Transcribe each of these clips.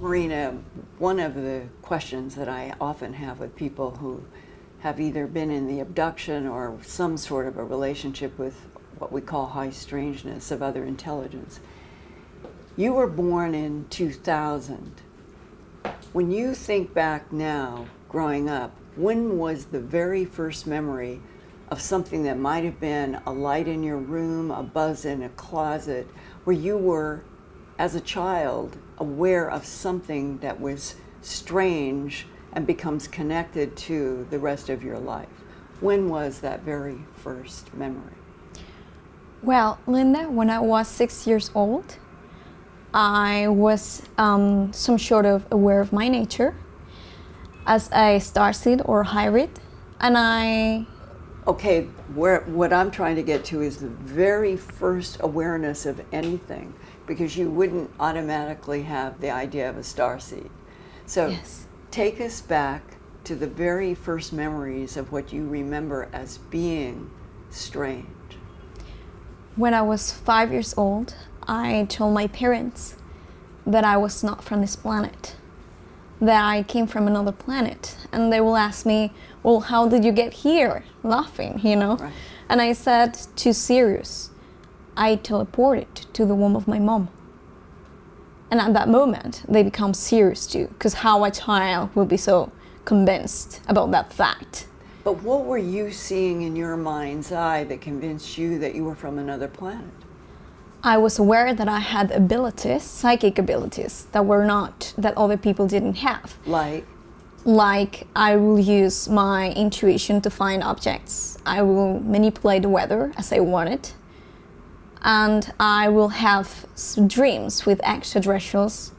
Marina, one of the questions that I often have with people who have either been in the abduction or some sort of a relationship with what we call high strangeness of other intelligence. You were born in 2000. When you think back now, growing up, when was the very first memory of something that might have been a light in your room, a buzz in a closet, where you were, as a child, aware of something that was strange and becomes connected to the rest of your life? When was that very first memory? Well, Linda, when I was 6 years old, I was some sort of aware of my nature as a starseed or hybrid, and Okay, what I'm trying to get to is the very first awareness of anything, because you wouldn't automatically have the idea of a starseed. So Yes. take us back to the very first memories of what you remember as being strange. When I was 5 years old, I told my parents that I was not from this planet, that I came from another planet. And they will ask me, well, how did you get here? Laughing, you know? Right. And I said, too serious. I teleported to the womb of my mom. And at that moment, they become serious too, because how a child will be so convinced about that fact. But what were you seeing in your mind's eye that convinced you that you were from another planet? I was aware that I had abilities, psychic abilities, that other people didn't have. Like I will use my intuition to find objects. I will manipulate the weather as I want it. And I will have dreams with extraterrestrials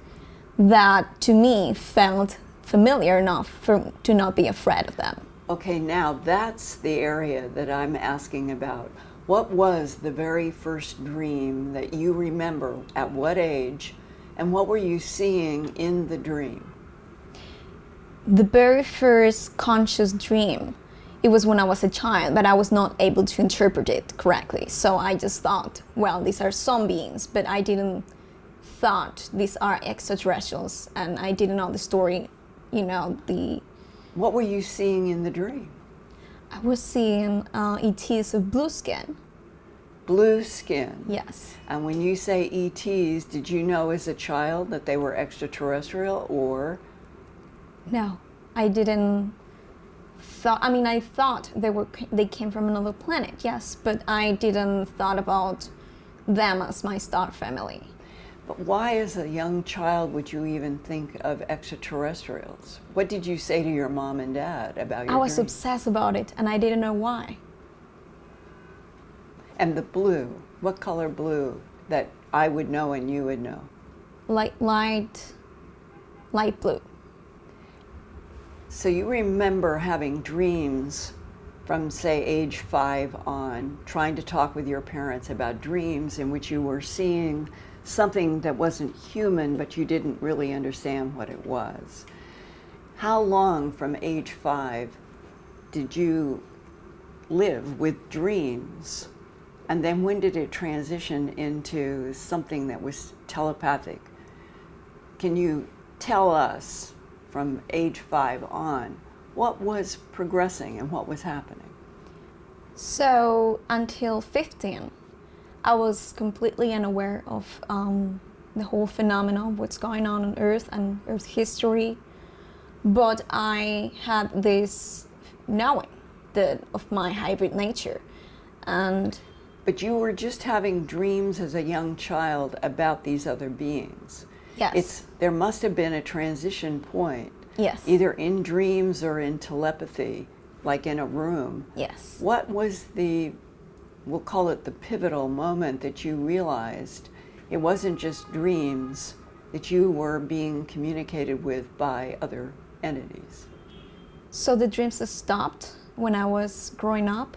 that to me felt familiar enough to not be afraid of them. Okay, now that's the area that I'm asking about. What was the very first dream that you remember? At what age? And what were you seeing in the dream? The very first conscious dream, it was when I was a child, but I was not able to interpret it correctly. So I just thought, well, these are some beings, but I didn't thought these are extraterrestrials, and I didn't know the story, What were you seeing in the dream? I was seeing ETs of blue skin. Blue skin. Yes. And when you say ETs, did you know as a child that they were extraterrestrial, or? No, I didn't thought. I mean, I thought they came from another planet. Yes, but I didn't thought about them as my star family. But why, as a young child, would you even think of extraterrestrials? What did you say to your mom and dad about your I was dream? obsessed about it, and I didn't know why. And the blue, what color blue that I would know and you would know? Light blue. So you remember having dreams from, say, age 5 on, trying to talk with your parents about dreams in which you were seeing something that wasn't human, but you didn't really understand what it was. How long from age 5 did you live with dreams? And then when did it transition into something that was telepathic? Can you tell us from age 5 on what was progressing and what was happening? So until 15, I was completely unaware of the whole phenomenon, what's going on Earth and Earth history. But I had this knowing of my hybrid nature. But you were just having dreams as a young child about these other beings. Yes. There must have been a transition point. Yes. Either in dreams or in telepathy, like in a room. Yes. What was we'll call it the pivotal moment that you realized it wasn't just dreams, that you were being communicated with by other entities? So the dreams stopped when I was growing up.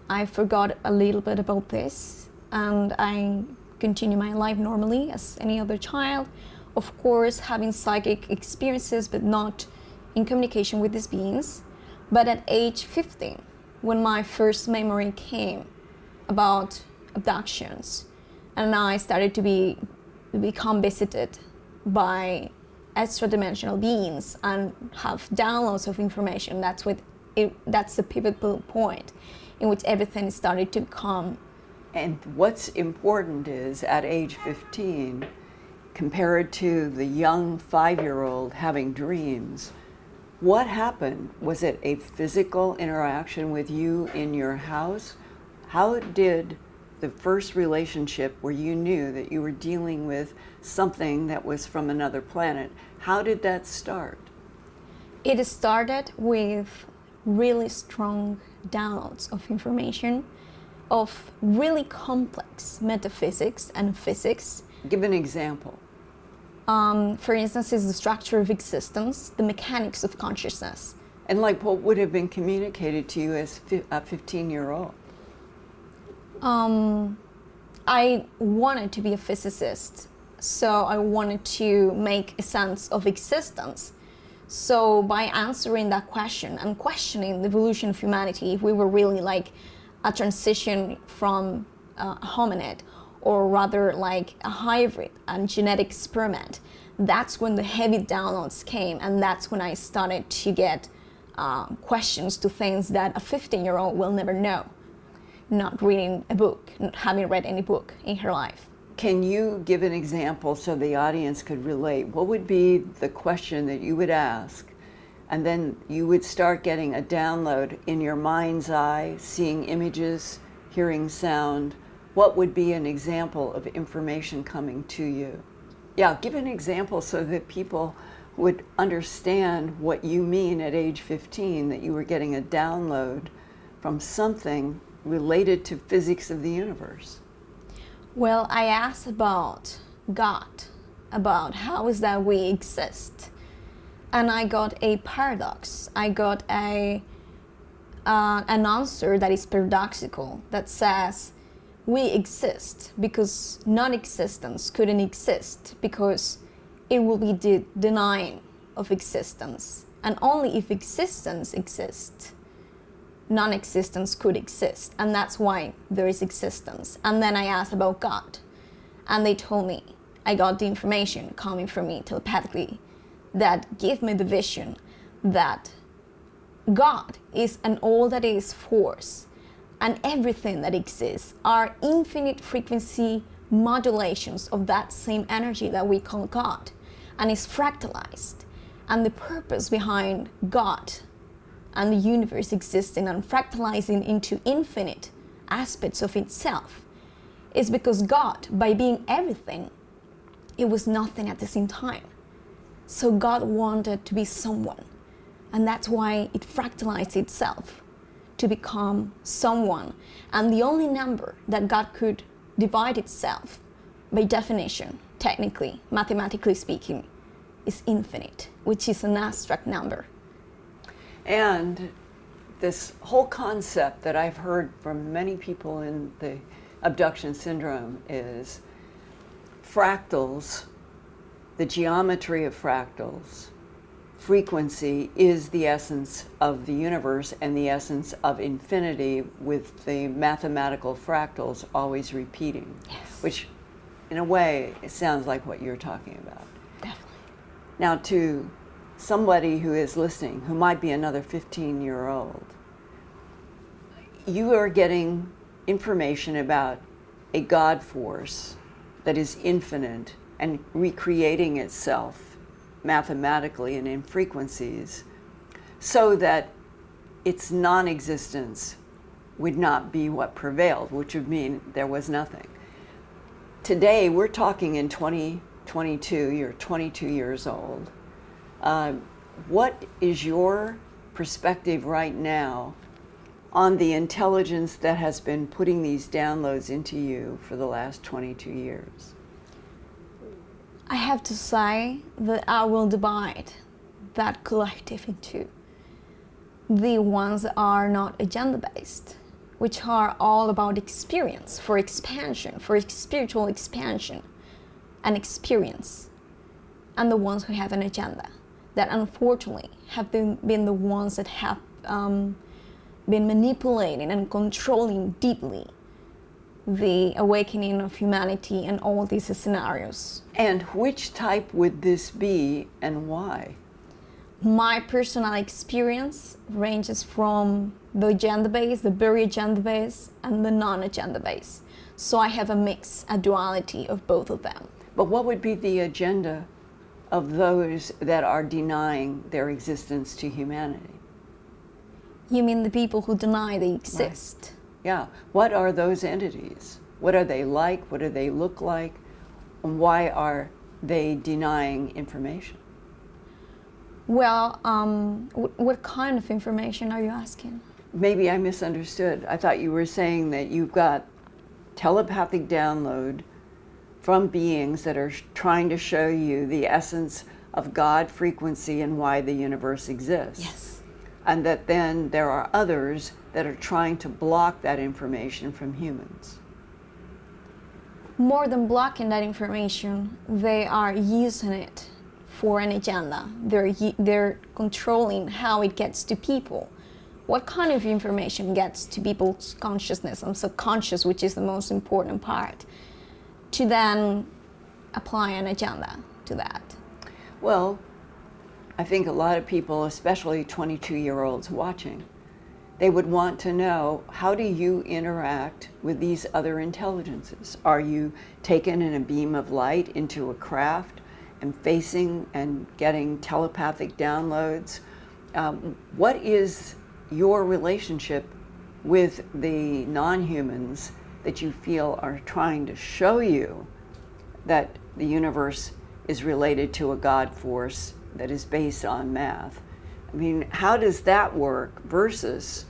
I forgot a little bit about this, and I continue my life normally as any other child. Of course, having psychic experiences, but not in communication with these beings. But at age 15, when my first memory came about abductions, and I started to become visited by extra dimensional beings and have downloads of information. That's the pivotal point in which everything started to come. And what's important is at age 15, compared to the young 5-year-old having dreams, what happened? Was it a physical interaction with you in your house? How did the first relationship where you knew that you were dealing with something that was from another planet, how did that start? It started with really strong downloads of information, of really complex metaphysics and physics. Give an example. For instance, is the structure of existence, the mechanics of consciousness. And like what would have been communicated to you as a 15-year-old? I wanted to be a physicist, so I wanted to make a sense of existence. So by answering that question and questioning the evolution of humanity, if we were really like a transition from a hominid, or rather like a hybrid and genetic experiment, that's when the heavy downloads came, and that's when I started to get questions to things that a 15-year-old will never know, not reading a book, not having read any book in her life. Can you give an example so the audience could relate? What would be the question that you would ask, and then you would start getting a download in your mind's eye, seeing images, hearing sound? What would be an example of information coming to you? Yeah, give an example so that people would understand what you mean at age 15, that you were getting a download from something related to physics of the universe. Well, I asked about God, about how is that we exist. And I got a paradox. I got an answer that is paradoxical, that says, we exist because non-existence couldn't exist, because it will be the denying of existence. And only if existence exists, non-existence could exist. And that's why there is existence. And then I asked about God. And they told me, I got the information coming from me telepathically that gave me the vision that God is an all that is force, and everything that exists are infinite frequency modulations of that same energy that we call God, and is fractalized. And the purpose behind God and the universe existing and fractalizing into infinite aspects of itself is because God, by being everything, it was nothing at the same time. So God wanted to be someone, and that's why it fractalized itself to become someone. And the only number that God could divide itself, by definition, technically, mathematically speaking, is infinite, which is an abstract number. And this whole concept that I've heard from many people in the abduction syndrome is fractals, the geometry of fractals, frequency is the essence of the universe and the essence of infinity, with the mathematical fractals always repeating. Yes. Which, in a way, it sounds like what you're talking about. Definitely. Now, to somebody who is listening, who might be another 15-year-old, you are getting information about a God force that is infinite and recreating itself mathematically and in frequencies, so that its non-existence would not be what prevailed, which would mean there was nothing. Today, we're talking in 2022, you're 22 years old. What is your perspective right now on the intelligence that has been putting these downloads into you for the last 22 years? I have to say that I will divide that collective into the ones that are not agenda-based, which are all about experience, for expansion, for spiritual expansion and experience, and the ones who have an agenda, that unfortunately have been the ones that have been manipulating and controlling deeply the awakening of humanity and all these scenarios. And which type would this be and why? My personal experience ranges from the agenda base, the very agenda base, and the non-agenda base. So I have a mix, a duality of both of them. But what would be the agenda of those that are denying their existence to humanity? You mean the people who deny they exist? Right. Yeah. What are those entities? What are they like? What do they look like? And why are they denying information? Well, what kind of information are you asking? Maybe I misunderstood. I thought you were saying that you've got telepathic download from beings that are trying to show you the essence of God, frequency, and why the universe exists. Yes. And that then there are others that are trying to block that information from humans. More than blocking that information, they are using it for an agenda. They're controlling how it gets to people. What kind of information gets to people's consciousness and subconscious, which is the most important part, to then apply an agenda to that? Well, I think a lot of people, especially 22-year-olds watching, they would want to know, how do you interact with these other intelligences? Are you taken in a beam of light into a craft and facing and getting telepathic downloads? What is your relationship with the non-humans that you feel are trying to show you that the universe is related to a God force that is based on math? I mean, how does that work versus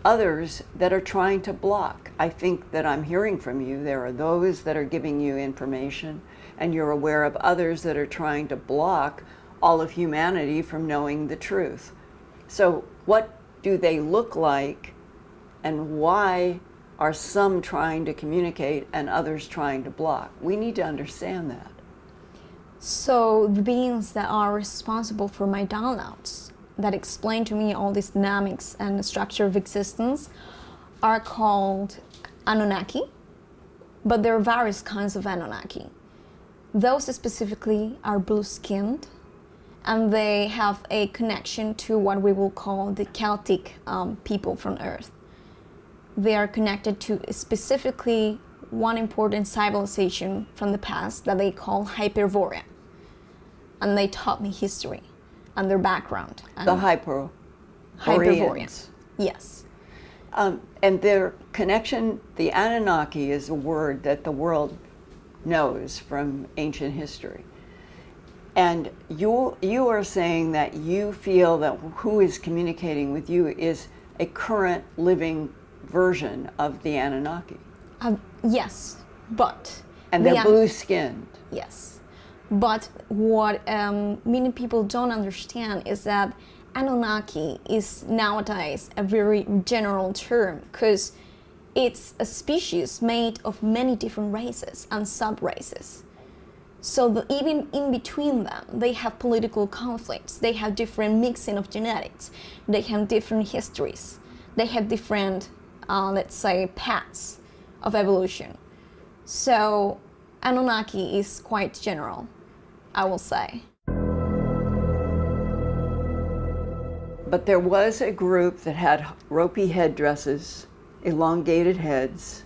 others that are trying to block? I think that I'm hearing from you, there are those that are giving you information, and you're aware of others that are trying to block all of humanity from knowing the truth. So what do they look like, and why are some trying to communicate and others trying to block? We need to understand that. So the beings that are responsible for my downloads, that explain to me all these dynamics and the structure of existence, are called Anunnaki, but there are various kinds of Anunnaki. Those specifically are blue-skinned, and they have a connection to what we will call the Celtic people from Earth. They are connected to specifically one important civilization from the past that they call Hyperborea. And they taught me history and their background. And The Hyperboreans. Yes. And their connection, the Anunnaki, is a word that the world knows from ancient history. And you are saying that you feel that who is communicating with you is a current living version of the Anunnaki. Yes, but... And they're blue-skinned. Yes. But what many people don't understand is that Anunnaki is nowadays a very general term, because it's a species made of many different races and sub-races. So even in between them, they have political conflicts, they have different mixing of genetics, they have different histories, they have different, let's say, paths of evolution. So Anunnaki is quite general, I will say. But there was a group that had ropey headdresses, elongated heads,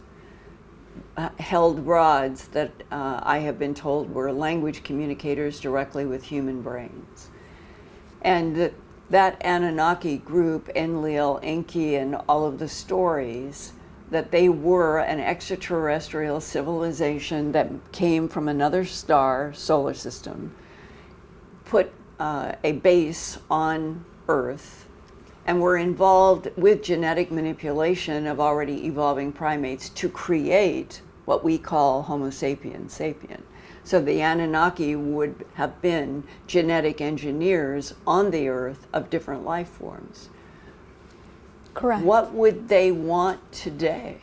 held rods that I have been told were language communicators directly with human brains. And that Anunnaki group, Enlil, Enki, and all of the stories, that they were an extraterrestrial civilization that came from another star, solar system, put a base on Earth, and were involved with genetic manipulation of already evolving primates to create what we call Homo sapiens sapien. So the Anunnaki would have been genetic engineers on the Earth of different life forms. Correct. What would they want today?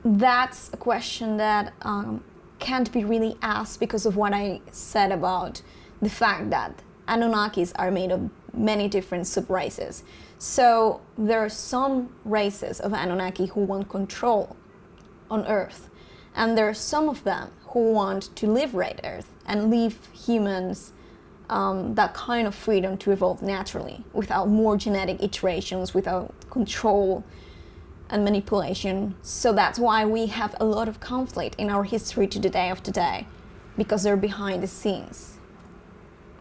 That's a question that can't be really asked because of what I said about the fact that Anunnakis are made of many different sub-races. So there are some races of Anunnaki who want control on Earth. And there are some of them who want to live right Earth and leave humans that kind of freedom to evolve naturally without more genetic iterations, without control and manipulation. So that's why we have a lot of conflict in our history to the day of today, because they're behind the scenes.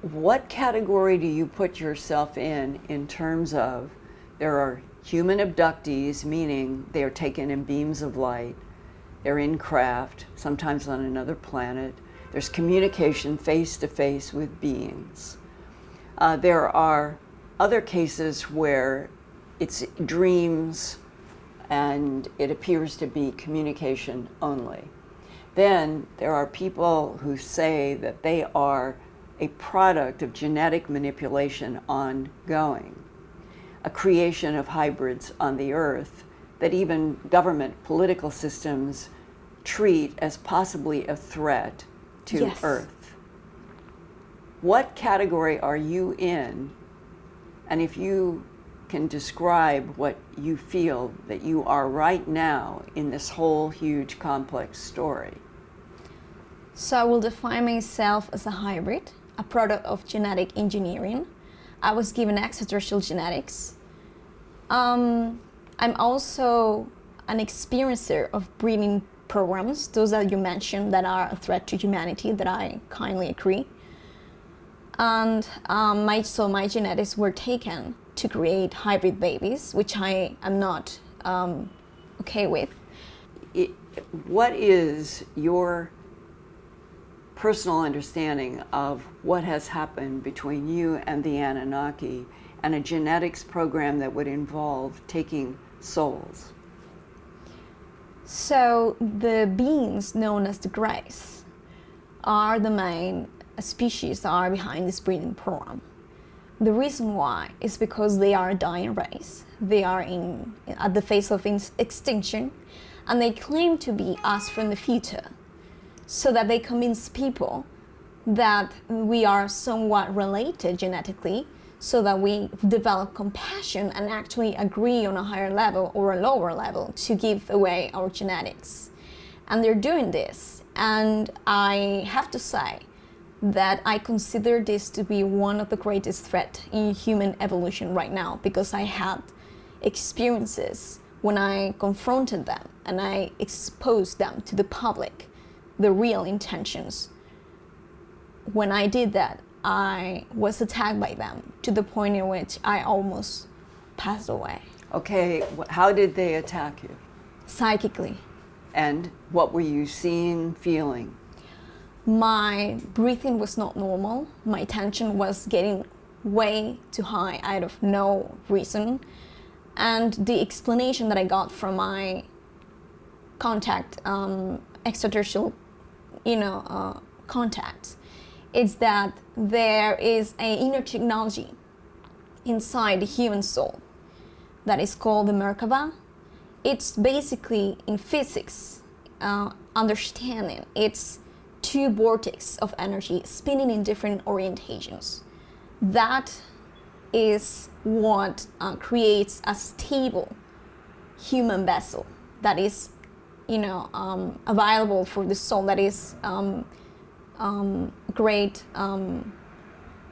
What category do you put yourself in terms of there are human abductees, meaning they are taken in beams of light, they're in craft, sometimes on another planet, there's communication face to face with beings. There are other cases where it's dreams and it appears to be communication only. Then there are people who say that they are a product of genetic manipulation ongoing, a creation of hybrids on the earth that even government political systems treat as possibly a threat to Yes. Earth. What category are you in? And if you can describe what you feel that you are right now in this whole huge complex story. So I will define myself as a hybrid, a product of genetic engineering. I was given extraterrestrial genetics. I'm also an experiencer of breeding programs, those that you mentioned that are a threat to humanity, that I kindly agree. And my genetics were taken to create hybrid babies, which I am not okay with. What is your personal understanding of what has happened between you and the Anunnaki and a genetics program that would involve taking souls? So the beings known as the Greys are the main species that are behind this breeding program. The reason why is because they are a dying race. They are at the face of extinction, and they claim to be us from the future, so that they convince people that we are somewhat related genetically, so that we develop compassion and actually agree on a higher level or a lower level to give away our genetics. And they're doing this, and I have to say that I consider this to be one of the greatest threats in human evolution right now, because I had experiences when I confronted them and I exposed them to the public, the real intentions. When I did that, I was attacked by them to the point in which I almost passed away. Okay, how did they attack you? Psychically. And what were you seeing, feeling? My breathing was not normal. My tension was getting way too high out of no reason. And the explanation that I got from my contact, extraterrestrial, contacts, is that there is an inner technology inside the human soul that is called the Merkaba. It's basically, in physics understanding, it's two vortices of energy spinning in different orientations. That is what creates a stable human vessel that is, available for the soul, that is great,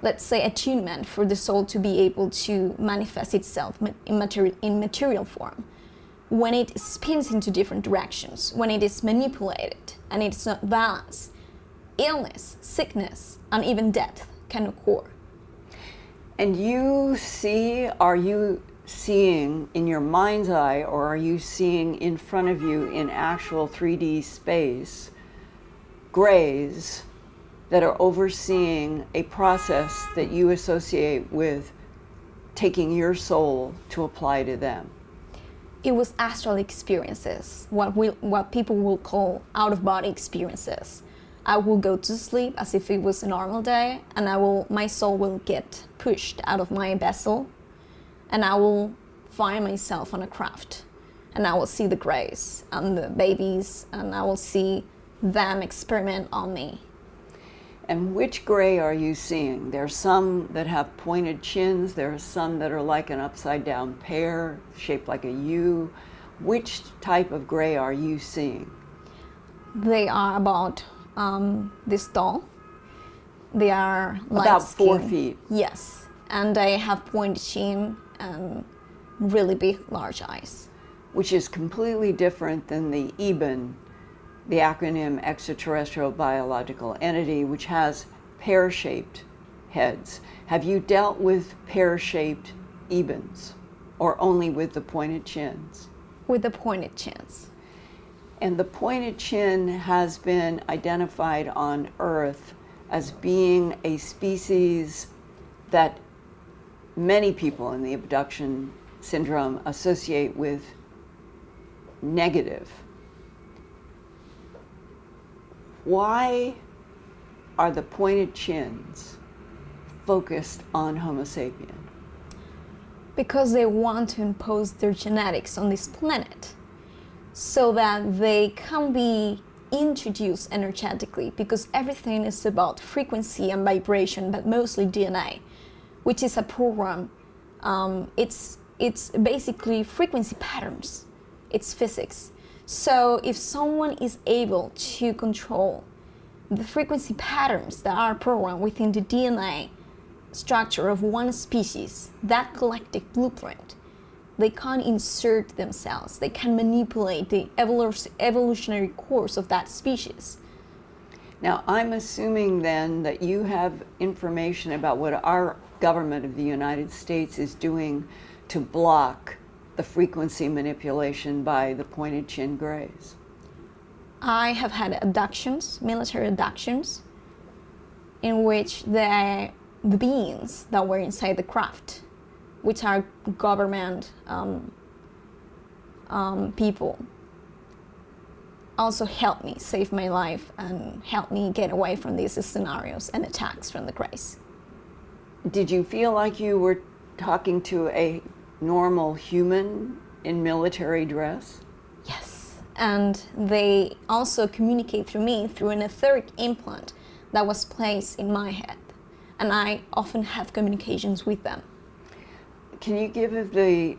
let's say, attunement for the soul to be able to manifest itself in material form. When it spins into different directions, when it is manipulated and it's not balanced, illness, sickness, and even death can occur. And are you seeing in your mind's eye, or are you seeing in front of you in actual 3D space, grays that are overseeing a process that you associate with taking your soul to apply to them? It was astral experiences, what people will call out-of-body experiences. I will go to sleep as if it was a normal day, and my soul will get pushed out of my vessel, and I will find myself on a craft, and I will see the grays and the babies, and I will see them experiment on me. And which gray are you seeing? There are some that have pointed chins. There are some that are like an upside down pear, shaped like a U. Which type of gray are you seeing? They are about this tall. They are light About 4 skin. feet. Yes, and they have pointed chin and really big, large eyes. Which is completely different than the EBEN, the acronym Extraterrestrial Biological Entity, which has pear-shaped heads. Have you dealt with pear-shaped EBENs, or only with the pointed chins? With the pointed chins. And the pointed chin has been identified on Earth as being a species that many people in the abduction syndrome associate with negative. Why are the pointed chins focused on Homo sapien? Because they want to impose their genetics on this planet so that they can be introduced energetically, because everything is about frequency and vibration, but mostly DNA, which is a program. It's basically frequency patterns. It's physics. So if someone is able to control the frequency patterns that are programmed within the DNA structure of one species, that collective blueprint, they can insert themselves. They can manipulate the evolutionary course of that species. Now, I'm assuming then that you have information about what our government of the United States is doing to block the frequency manipulation by the pointed chin grays. I have had abductions, military abductions, in which the beings that were inside the craft, which are government people, also helped me save my life and helped me get away from these scenarios and attacks from the grays. Did you feel like you were talking to a normal human in military dress? Yes, and they also communicate through me through an etheric implant that was placed in my head, and I often have communications with them. Can you give the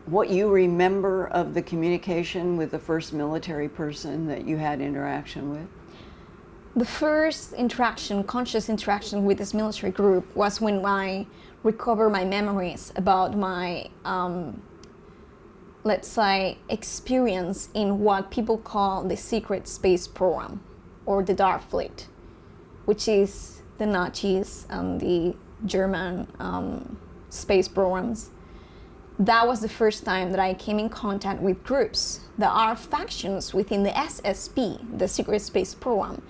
what you remember of the communication with the first military person that you had interaction with? The first interaction, conscious interaction with this military group was when I recovered my memories about my, let's say, experience in what people call the secret space program, or the Dark Fleet, which is the Nazis and the German space programs. That was the first time that I came in contact with groups that are factions within the SSP, the Secret Space Program,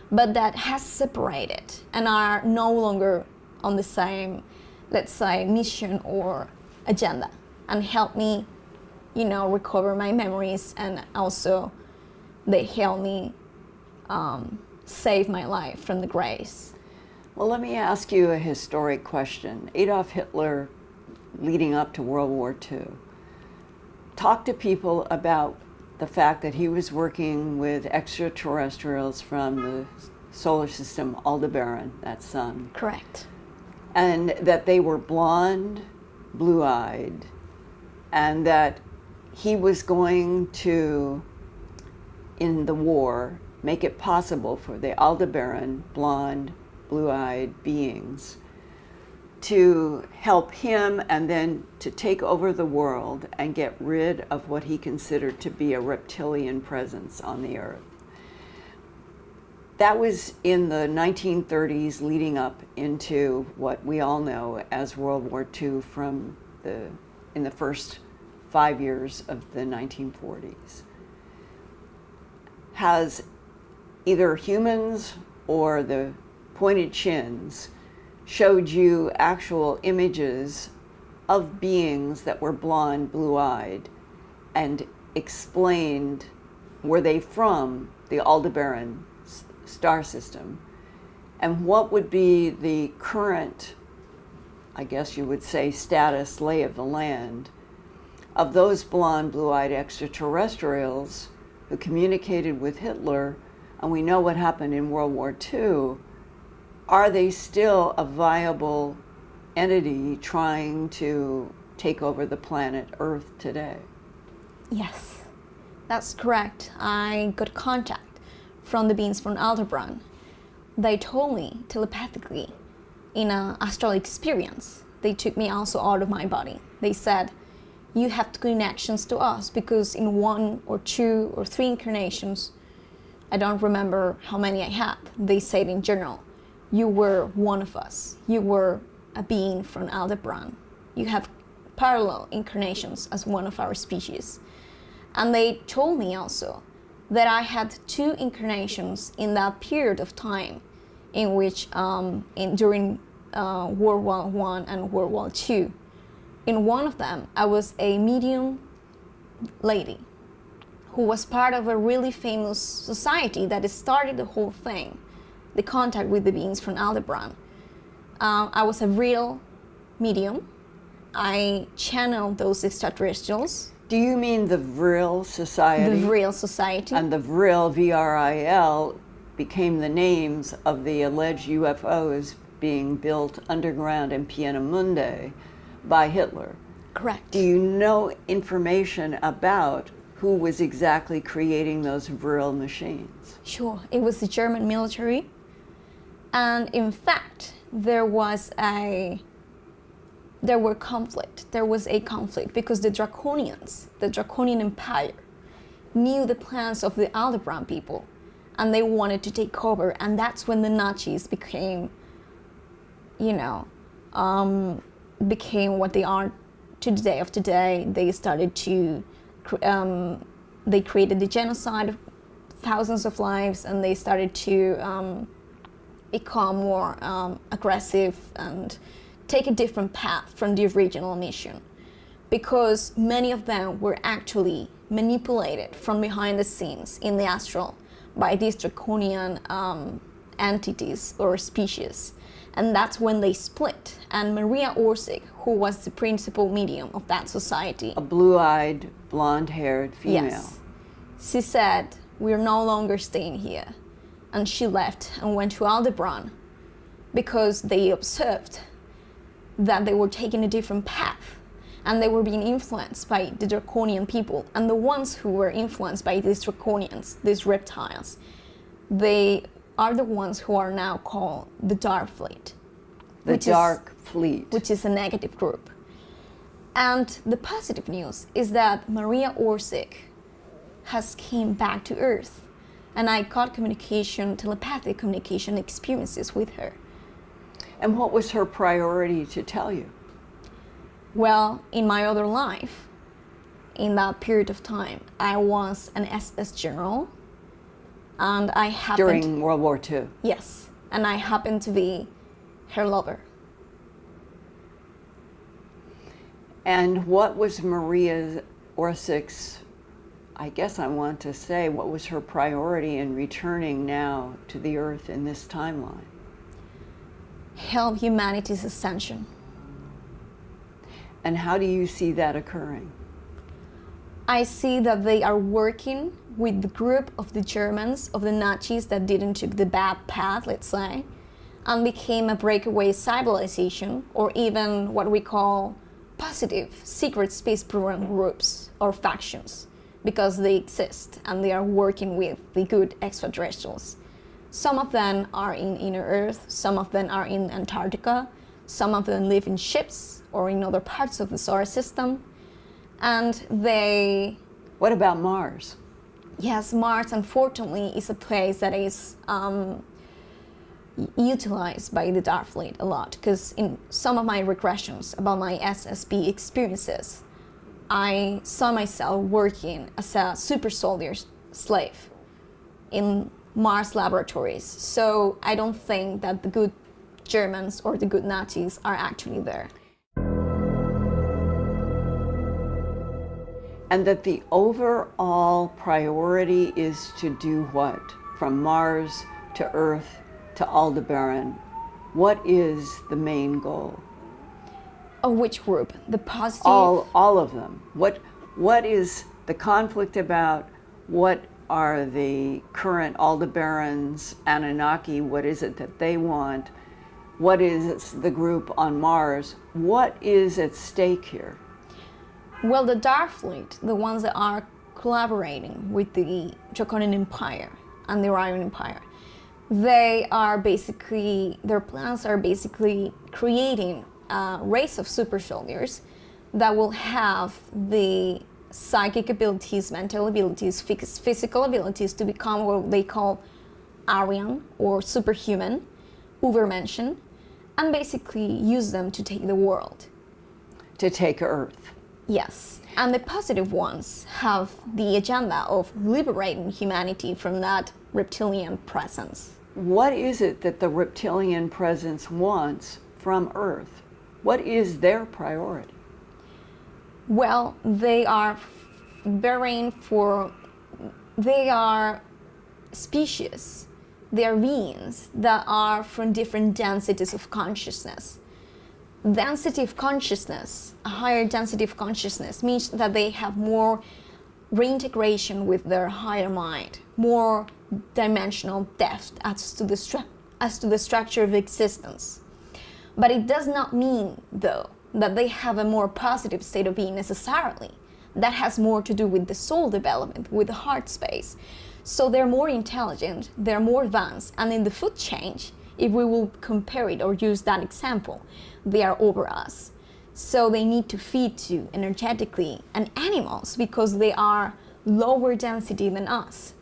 but that has separated and are no longer on the same, let's say, mission or agenda, and help me, recover my memories, and also they help me save my life from the grays. Well, let me ask you a historic question. Adolf Hitler, leading up to World War II, talked to people about the fact that he was working with extraterrestrials from the solar system Aldebaran, that sun. Correct. And that they were blonde, blue-eyed, and that he was going to, in the war, make it possible for the Aldebaran blonde, blue-eyed beings to help him and then to take over the world and get rid of what he considered to be a reptilian presence on the earth. That was in the 1930s, leading up into what we all know as World War II in the first 5 years of the 1940s. Has either humans or the pointed chins showed you actual images of beings that were blonde, blue-eyed, and explained, were they from the Aldebaran star system? And what would be the current, I guess you would say, status, lay of the land of those blonde, blue-eyed extraterrestrials who communicated with Hitler, and we know what happened in World War II? Are they still a viable entity trying to take over the planet Earth today? Yes, that's correct. I got contact from the beings from Aldebaran. They told me telepathically in an astral experience. They took me also out of my body. They said, you have connections to us because in 1 or 2 or 3 incarnations, I don't remember how many I had, they said in general, you were one of us. You were a being from Aldebaran. You have parallel incarnations as one of our species. And they told me also that I had 2 incarnations in that period of time in which during World War I and World War II. In one of them, I was a medium lady who was part of a really famous society that started the whole thing, the contact with the beings from Aldebaran. I was a real medium. I channeled those extraterrestrials. Do you mean the Vril Society? The Vril Society. And the Vril, V-R-I-L, became the names of the alleged UFOs being built underground in Pienemunde by Hitler. Correct. Do you know information about who was exactly creating those Vril machines? Sure. It was the German military. And in fact, there was a conflict because the Draconians, the Draconian Empire, knew the plans of the Aldebaran people and they wanted to take over. And that's when the Nazis became what they are to the day of today. They started to, they created the genocide of thousands of lives, and they started to become more aggressive and take a different path from the original mission, because many of them were actually manipulated from behind the scenes in the astral by these draconian entities or species. And that's when they split. And Maria Orsic, who was the principal medium of that society, a blue-eyed, blonde-haired female. Yes, she said, we're no longer staying here. And she left and went to Aldebaran because they observed that they were taking a different path and they were being influenced by the draconian people. And the ones who were influenced by these draconians, these reptiles, they are the ones who are now called the Dark Fleet. The Dark Fleet. Which is a negative group. And the positive news is that Maria Orsic has came back to Earth. And I got telepathic communication experiences with her. And what was her priority to tell you? Well, in my other life, in that period of time, I was an SS general. And I happened... During World War II? Yes. And I happened to be her lover. And what was Maria Orsic's, I guess I want to say, what was her priority in returning now to the Earth in this timeline? Help humanity's ascension. And how do you see that occurring? I see that they are working with the group of the Germans, of the Nazis that didn't take the bad path, let's say, and became a breakaway civilization, or even what we call positive secret space program groups or factions, because they exist and they are working with the good extraterrestrials. Some of them are in inner Earth, some of them are in Antarctica, some of them live in ships or in other parts of the solar system. And they... What about Mars? Yes, Mars, unfortunately, is a place that is utilized by the Dark Fleet a lot, because in some of my regressions about my SSP experiences, I saw myself working as a super soldier slave in Mars laboratories. So I don't think that the good Germans or the good Nazis are actually there. And that the overall priority is to do what? From Mars to Earth to Aldebaran. What is the main goal? Of which group? The positive? All of them. What is the conflict about? What are the current Aldebarans, Anunnaki? What is it that they want? What is the group on Mars? What is at stake here? Well, the Dark Fleet, the ones that are collaborating with the Draconian Empire and the Orion Empire, their plans are basically creating a race of super soldiers that will have the psychic abilities, mental abilities, physical abilities to become what they call Aryan or superhuman, Ubermenschen, and basically use them to take the world. To take Earth. Yes. And the positive ones have the agenda of liberating humanity from that reptilian presence. What is it that the reptilian presence wants from Earth? What is their priority? Well, they are species, they are beings that are from different densities of consciousness. Density of consciousness, a higher density of consciousness, means that they have more reintegration with their higher mind, more dimensional depth as to the structure of existence. But it does not mean, though, that they have a more positive state of being necessarily. That has more to do with the soul development, with the heart space. So they're more intelligent, they're more advanced, and in the food chain, if we will compare it or use that example, they are over us. So they need to feed to energetically and animals because they are lower density than us.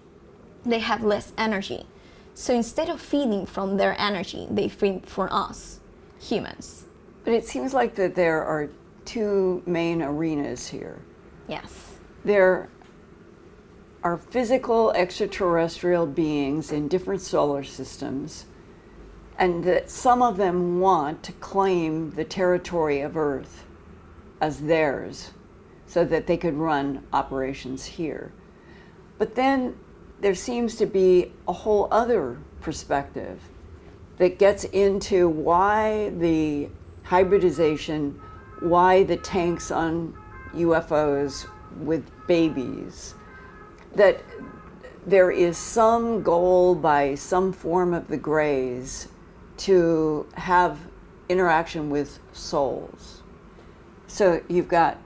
They have less energy. So instead of feeding from their energy, they feed from us, humans. But it seems like that there are two main arenas here. Yes. There are physical extraterrestrial beings in different solar systems, and that some of them want to claim the territory of Earth as theirs so that they could run operations here. But then there seems to be a whole other perspective that gets into why the hybridization, why the tanks on UFOs with babies, that there is some goal by some form of the Greys to have interaction with souls. So you've got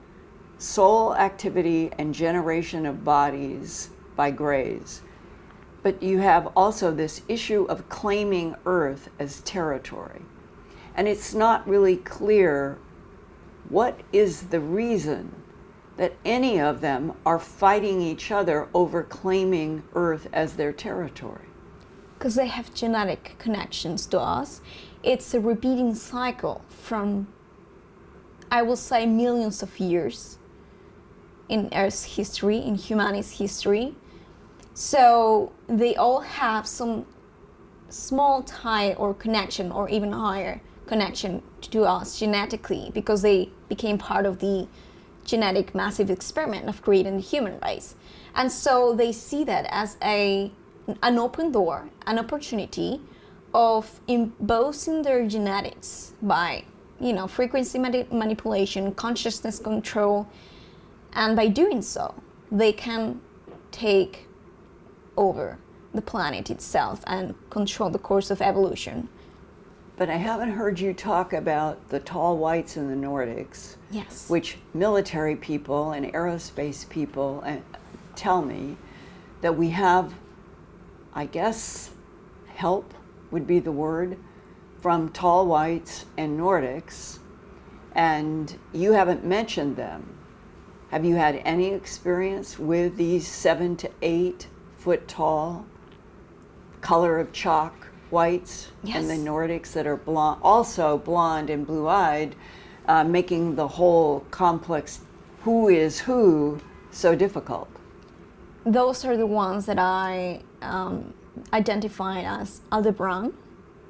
soul activity and generation of bodies by Greys, but you have also this issue of claiming Earth as territory. And it's not really clear what is the reason that any of them are fighting each other over claiming Earth as their territory. Because they have genetic connections to us. It's a repeating cycle from, I will say, millions of years in Earth's history, in humanity's history. So they all have some small tie or connection, or even higher connection to us genetically, because they became part of the genetic massive experiment of creating the human race. And so they see that as an open door, an opportunity of imposing their genetics by, frequency manipulation, consciousness control, and by doing so, they can take over the planet itself and control the course of evolution. But I haven't heard you talk about the tall whites in the Nordics. Yes. Which military people and aerospace people tell me that we have, I guess, help would be the word, from tall whites and Nordics, and you haven't mentioned them. Have you had any experience with these 7 to 8 foot tall, color of chalk whites? Yes. And the Nordics that are blonde, also blonde and blue-eyed, making the whole complex who is who so difficult? Those are the ones that I identify as Aldebaran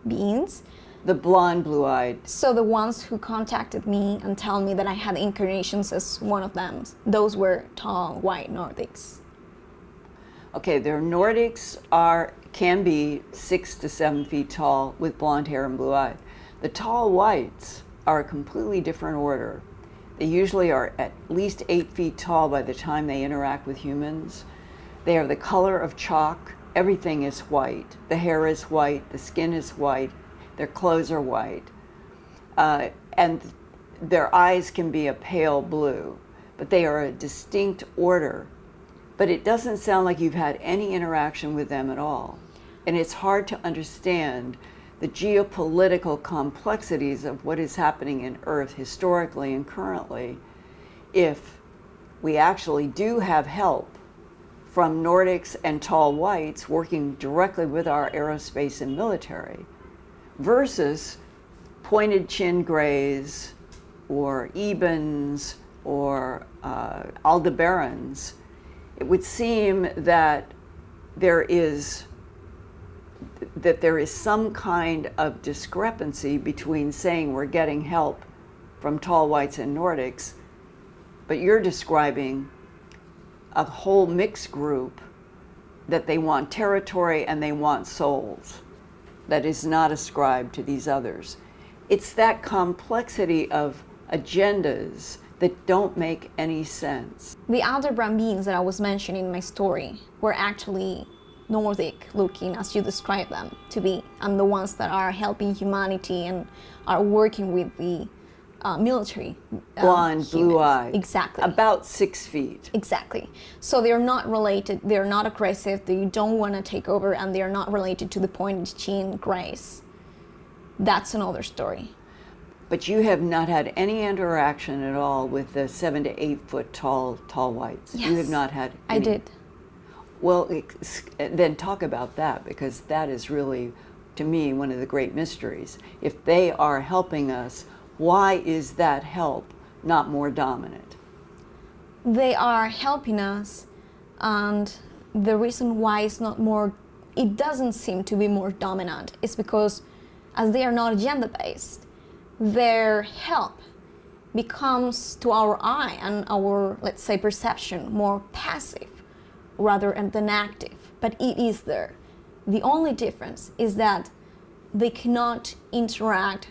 beings. The blonde, blue-eyed. So the ones who contacted me and tell me that I had incarnations as one of them, those were tall, white Nordics. Okay, their Nordics can be 6 to 7 feet tall with blonde hair and blue-eyed. The tall whites are a completely different order. They usually are at least 8 feet tall by the time they interact with humans. They are the color of chalk. Everything is white. The hair is white, the skin is white, their clothes are white. And their eyes can be a pale blue. but they are a distinct order. But it doesn't sound like you've had any interaction with them at all. And it's hard to understand the geopolitical complexities of what is happening in Earth historically and currently if we actually do have help from Nordics and tall whites working directly with our aerospace and military versus pointed chin grays or Ebens or Aldebarans. It would seem that there is some kind of discrepancy between saying we're getting help from tall whites and Nordics, but you're describing a whole mixed group that they want territory and they want souls that is not ascribed to these others. It's that complexity of agendas that don't make any sense. The Aldebaran beings that I was mentioning in my story were actually Nordic looking, as you described them to be, and the ones that are helping humanity and are working with the military. Blonde, blue-eyed. Exactly. About 6 feet. Exactly. So they're not related, they're not aggressive, they don't want to take over, and they're not related to the pointed chin grays. That's another story. But you have not had any interaction at all with the 7 to 8 foot tall whites. Yes, you have not had any. I did. Well, then talk about that, because that is really, to me, one of the great mysteries. If they are helping us, why is that help not more dominant? They are helping us, and the reason why it's not more, it doesn't seem to be more dominant, is because as they are not agenda-based, their help becomes, to our eye and our, let's say, perception, more passive rather than active, but it is there. The only difference is that they cannot interact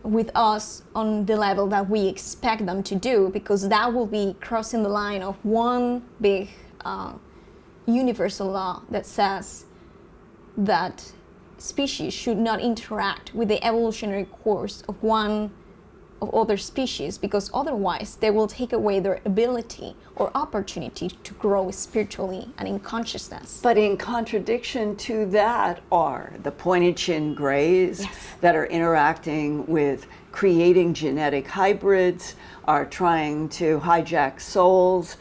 with us on the level that we expect them to do, because that will be crossing the line of one big universal law that says that species should not interact with the evolutionary course of other species, because otherwise they will take away their ability or opportunity to grow spiritually and in consciousness. But in contradiction to that are the pointed chin grays. Yes. That are interacting with creating genetic hybrids, are trying to hijack souls.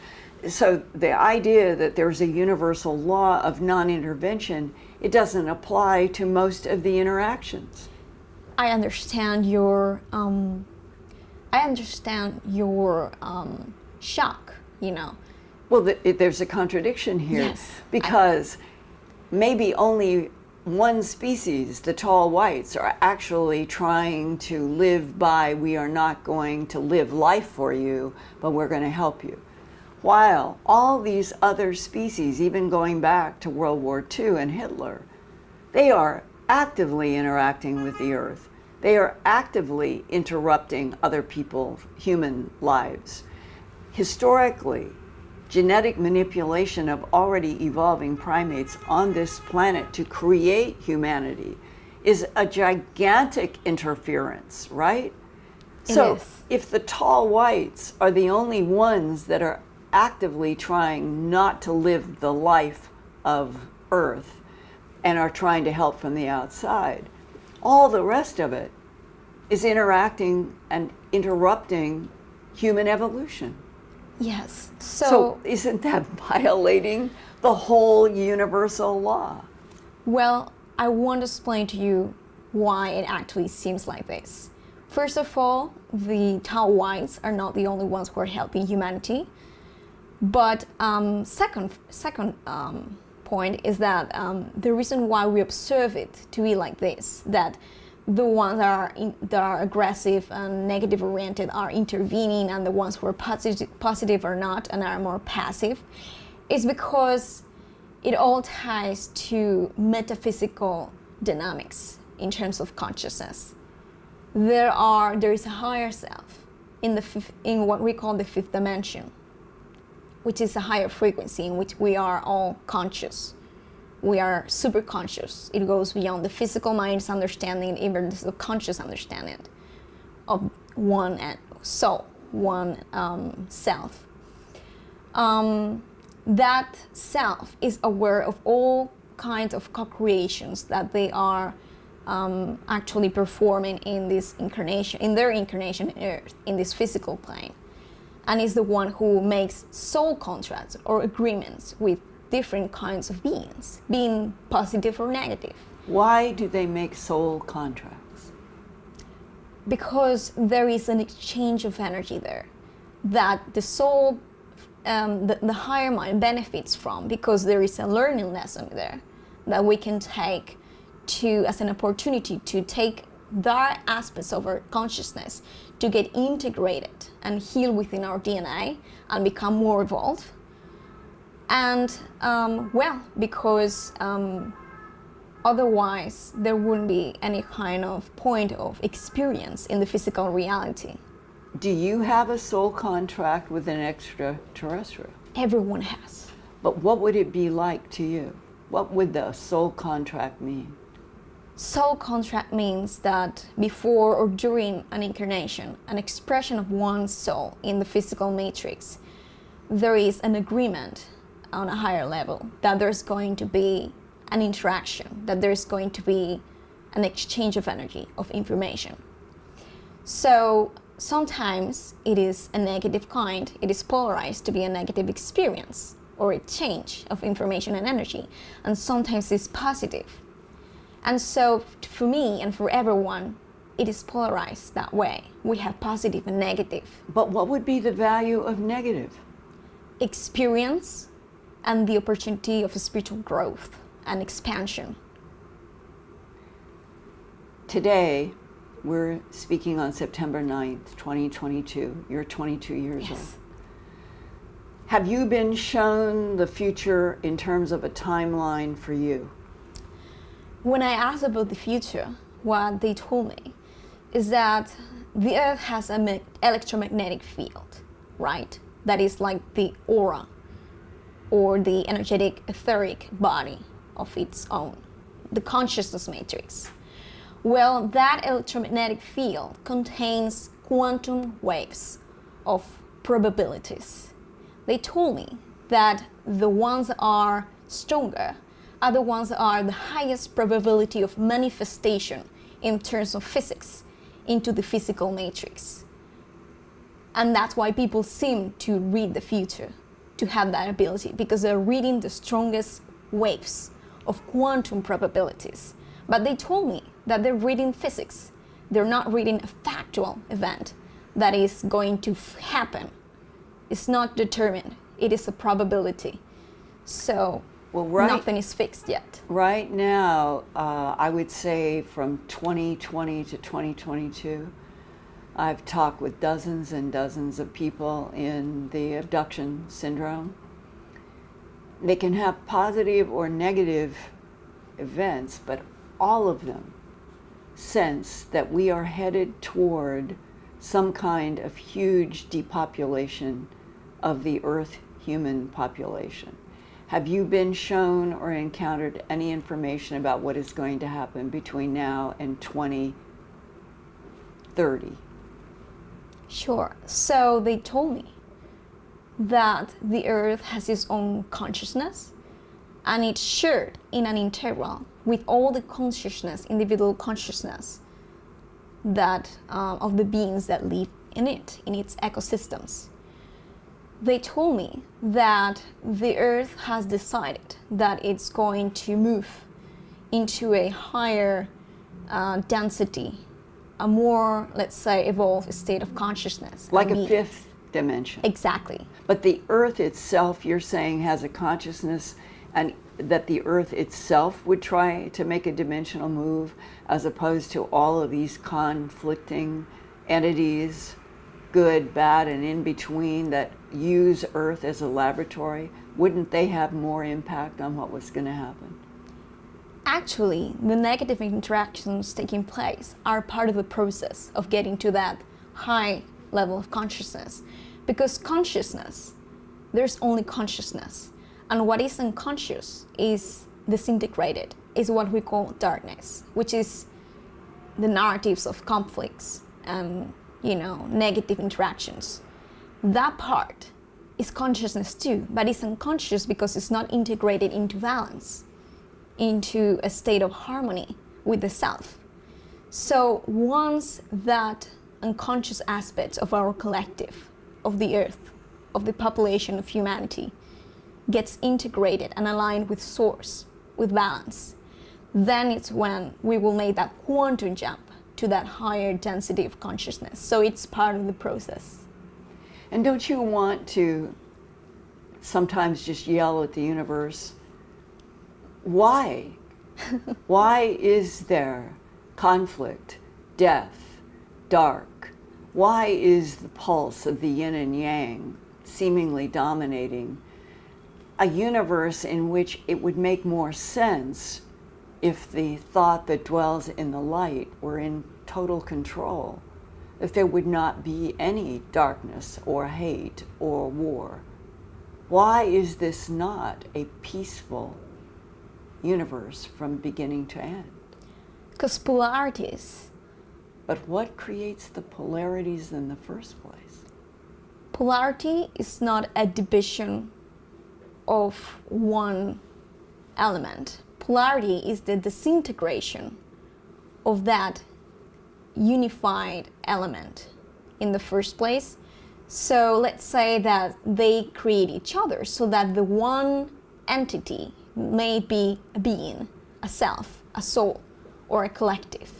So the idea that there's a universal law of non-intervention, it doesn't apply to most of the interactions. I understand your shock, you know. Well, there's a contradiction here. Yes, because maybe only one species, the tall whites, are actually trying to live by, we are not going to live life for you, but we're going to help you. While all these other species, even going back to World War II and Hitler, they are actively interacting with the earth. They are actively interrupting other people's human lives. Historically, genetic manipulation of already evolving primates on this planet to create humanity is a gigantic interference, right? So if the tall whites are the only ones that are actively trying not to live the life of Earth and are trying to help from the outside, all the rest of it is interacting and interrupting human evolution. Yes. So isn't that violating the whole universal law? Well, I want to explain to you why it actually seems like this. First of all, the tall whites are not the only ones who are helping humanity. But second point is that the reason why we observe it to be like this, that the ones that are aggressive and negative oriented are intervening, and the ones who are positive are not and are more passive, is because it all ties to metaphysical dynamics in terms of consciousness. There is a higher self in what we call the fifth dimension, which is a higher frequency in which we are all conscious. We are super conscious. It goes beyond the physical mind's understanding, even the subconscious understanding of one soul, one self. That self is aware of all kinds of co-creations that they are actually performing in this incarnation, in their incarnation on Earth, in this physical plane, and is the one who makes soul contracts or agreements with different kinds of beings, being positive or negative. Why do they make soul contracts? Because there is an exchange of energy there that the soul, the higher mind benefits from, because there is a learning lesson there that we can take to as an opportunity to take that aspects of our consciousness to get integrated and heal within our DNA and become more evolved. And because otherwise there wouldn't be any kind of point of experience in the physical reality. Do you have a soul contract with an extraterrestrial? Everyone has. But what would it be like to you? What would the soul contract mean? Soul contract means that before or during an incarnation, an expression of one's soul in the physical matrix, there is an agreement on a higher level that there's going to be an interaction, that there's going to be an exchange of energy, of information. So sometimes it is a negative kind, it is polarized to be a negative experience or a change of information and energy, and sometimes it's positive. And so for me and for everyone, it is polarized that way. We have positive and negative. But what would be the value of negative? Experience and the opportunity of spiritual growth and expansion. Today, we're speaking on September 9th, 2022. You're 22 years old. Have you been shown the future in terms of a timeline for you? When I asked about the future, what they told me is that the Earth has an electromagnetic field, right? That is like the aura or the energetic etheric body of its own, the consciousness matrix. Well, that electromagnetic field contains quantum waves of probabilities. They told me that the ones that are stronger are the ones that are the highest probability of manifestation in terms of physics into the physical matrix. And that's why people seem to read the future, to have that ability, because they're reading the strongest waves of quantum probabilities. But they told me that they're reading physics. They're not reading a factual event that is going to happen. It's not determined. It is a probability. So nothing is fixed yet. Right now, I would say from 2020 to 2022, I've talked with dozens and dozens of people in the abduction syndrome. They can have positive or negative events, but all of them sense that we are headed toward some kind of huge depopulation of the Earth human population. Have you been shown or encountered any information about what is going to happen between now and 2030? Sure. So they told me that the Earth has its own consciousness, and it's shared in an interval with all the consciousness, individual consciousness that of the beings that live in it, in its ecosystems. They told me that the Earth has decided that it's going to move into a higher density, a more, let's say, evolved state of consciousness. Like a fifth dimension. Exactly. But the Earth itself, you're saying, has a consciousness, and that the Earth itself would try to make a dimensional move, as opposed to all of these conflicting entities, good, bad, and in between, that use Earth as a laboratory. Wouldn't they have more impact on what was going to happen? Actually, the negative interactions taking place are part of the process of getting to that high level of consciousness. Because consciousness, there's only consciousness. And what is unconscious is disintegrated, is what we call darkness, which is the narratives of conflicts and, negative interactions. that part is consciousness too, but it's unconscious because it's not integrated into balance, into a state of harmony with the self. So once that unconscious aspect of our collective, of the earth, of the population of humanity, gets integrated and aligned with source, with balance, then it's when we will make that quantum jump to that higher density of consciousness. So it's part of the process. And don't you want to sometimes just yell at the universe, why? Why is there conflict, death, dark? Why is the pulse of the yin and yang seemingly dominating a universe in which it would make more sense if the thought that dwells in the light were in total control, if there would not be any darkness or hate or war? Why is this not a peaceful universe from beginning to end? Because polarities. But what creates the polarities in the first place? Polarity is not a division of one element. Polarity is the disintegration of that unified element in the first place. So let's say that they create each other so that the one entity may be a being, a self, a soul, or a collective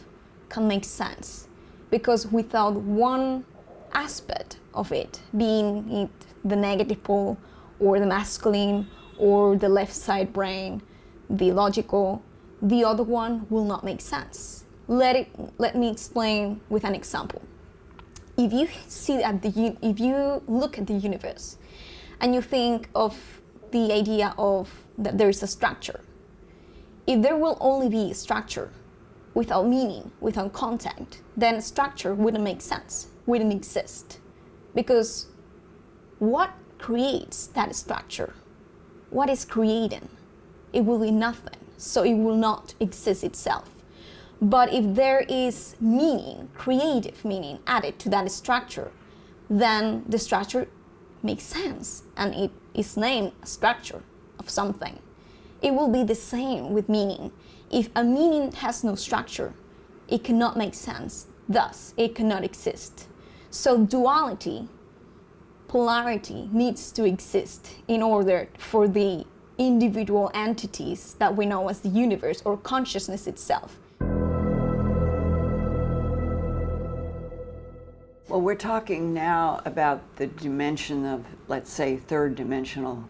can make sense. Because without one aspect of it, being it the negative pole or the masculine or the left side brain, the logical, the other one will not make sense. Let me explain with an example. If you look at the universe and you think of the idea of that there is a structure, if there will only be structure without meaning, without content, then structure wouldn't make sense, wouldn't exist. Because what creates that structure? What is creating? It will be nothing, so it will not exist itself. But if there is meaning, creative meaning added to that structure, then the structure makes sense and it is named a structure of something. It will be the same with meaning. If a meaning has no structure, it cannot make sense, thus it cannot exist. So duality, polarity needs to exist in order for the individual entities that we know as the universe or consciousness itself. Well, we're talking now about the dimension of, let's say, third dimensional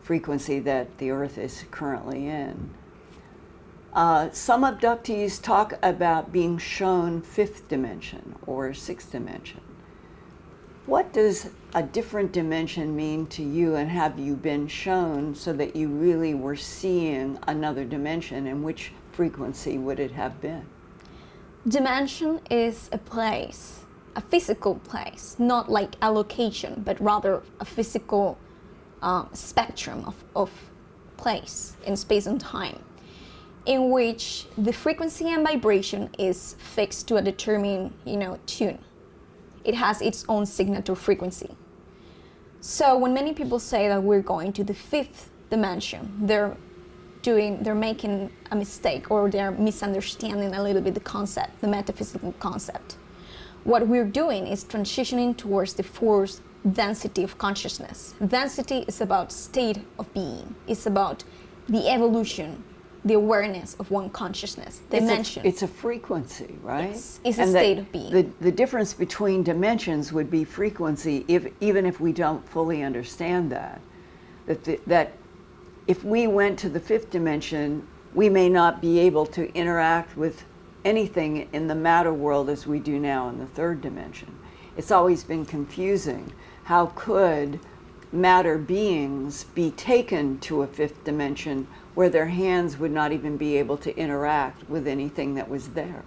frequency that the Earth is currently in. Some abductees talk about being shown fifth dimension or sixth dimension. What does a different dimension mean to you, and have you been shown so that you really were seeing another dimension, and which frequency would it have been? Dimension is a place, a physical place, not like a location, but rather a physical spectrum of place in space and time, in which the frequency and vibration is fixed to a determined, tune. It has its own signature frequency. So when many people say that we're going to the fifth dimension, they're making a mistake, or they're misunderstanding a little bit the concept, the metaphysical concept. What we're doing is transitioning towards the fourth density of consciousness. Density is about state of being. It's about the evolution, the awareness of one consciousness, dimension. It's a frequency, right? Yes, it's a state of being. The difference between dimensions would be frequency, even if we don't fully understand that. That if we went to the fifth dimension, we may not be able to interact with anything in the matter world as we do now in the third dimension. It's always been confusing. How could matter beings be taken to a fifth dimension where their hands would not even be able to interact with anything that was there?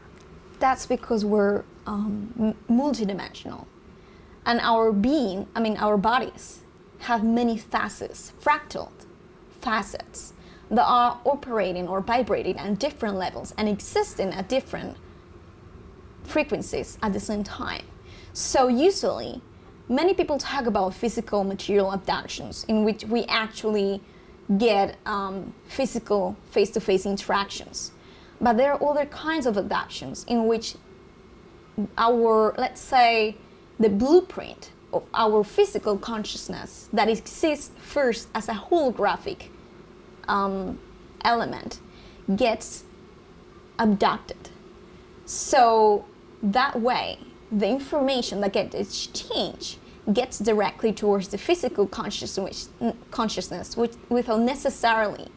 That's because we're multidimensional. And our bodies have many facets, fractal facets, that are operating or vibrating at different levels and existing at different frequencies at the same time. So usually many people talk about physical material abductions in which we actually get physical face-to-face interactions. But there are other kinds of abductions in which our, let's say, the blueprint of our physical consciousness that exists first as a holographic element gets abducted. So that way, the information that gets exchanged gets directly towards the physical consciousness without necessarily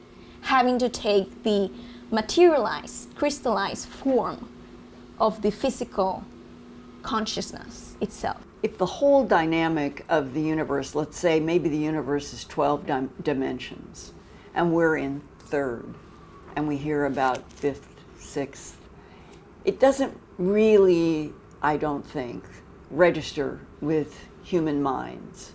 having to take the materialized, crystallized form of the physical consciousness itself. If the whole dynamic of the universe, let's say maybe the universe is 12 dimensions, and we're in third, and we hear about fifth, sixth, it doesn't really, I don't think, register with human minds,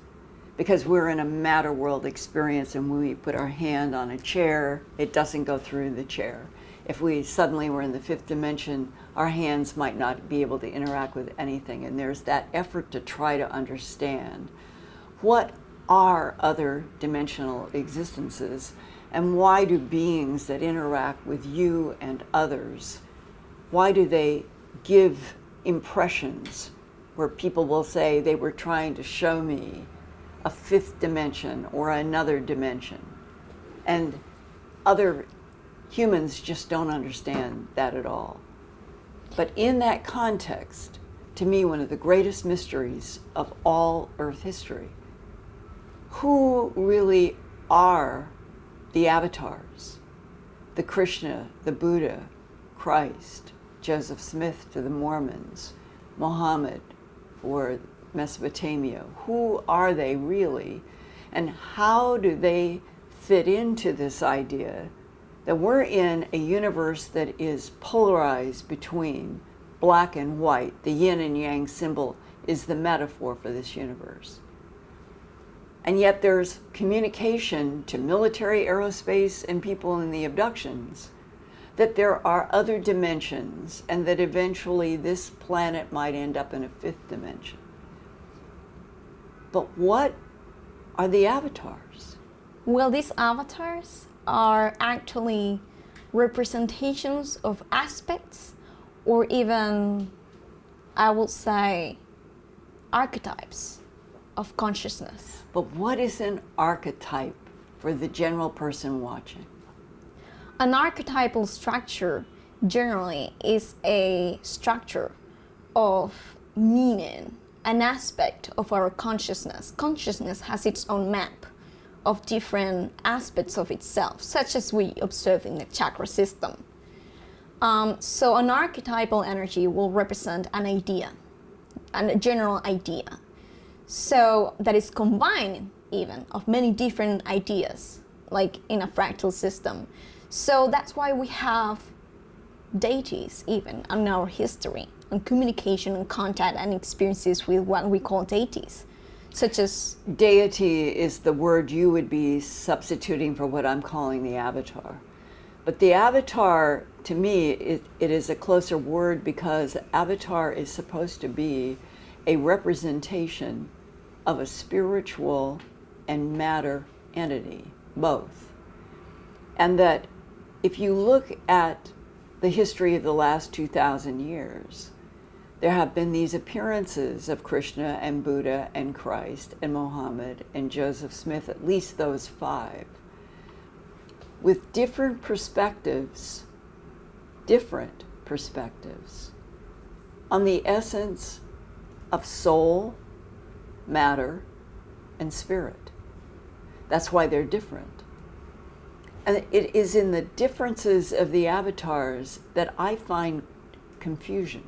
because we're in a matter world experience, and when we put our hand on a chair, it doesn't go through the chair. If we suddenly were in the fifth dimension, our hands might not be able to interact with anything, and there's that effort to try to understand what are other dimensional existences, and why do beings that interact with you and others, why do they give impressions where people will say they were trying to show me a fifth dimension or another dimension, and other humans just don't understand that at all. But in that context, to me, one of the greatest mysteries of all Earth history, who really are the avatars? The Krishna, the Buddha, Christ, Joseph Smith to the Mormons, Muhammad for Mesopotamia. Who are they really? And how do they fit into this idea that we're in a universe that is polarized between black and white? The yin and yang symbol is the metaphor for this universe. And yet there's communication to military, aerospace, and people in the abductions that there are other dimensions, and that eventually this planet might end up in a fifth dimension. But what are the avatars? Well, these avatars are actually representations of aspects, or even, I would say, archetypes of consciousness. But what is an archetype for the general person watching? An archetypal structure generally is a structure of meaning, an aspect of our consciousness. Consciousness has its own map of different aspects of itself, such as we observe in the chakra system. So an archetypal energy will represent an idea, a general idea. So that is combined even of many different ideas, like in a fractal system. So that's why we have deities even in our history, and communication and contact and experiences with what we call deities, such as... Deity is the word you would be substituting for what I'm calling the avatar. But the avatar, to me, it is a closer word, because avatar is supposed to be a representation of a spiritual and matter entity, both. And that if you look at the history of the last 2,000 years, there have been these appearances of Krishna and Buddha and Christ and Muhammad and Joseph Smith, at least those 5, with different perspectives on the essence of soul, matter, and spirit. That's why they're different. And it is in the differences of the avatars that I find confusion.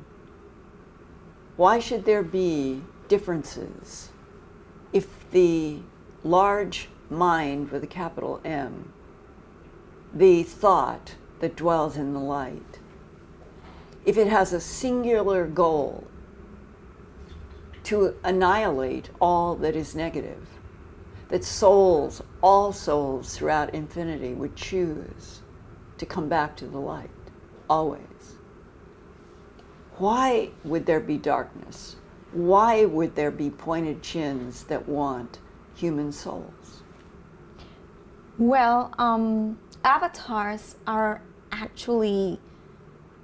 Why should there be differences if the large mind with a capital M, the thought that dwells in the light, if it has a singular goal to annihilate all that is negative, that souls, all souls throughout infinity, would choose to come back to the light, always. Why would there be darkness? Why would there be pointed chins that want human souls? Well, avatars are actually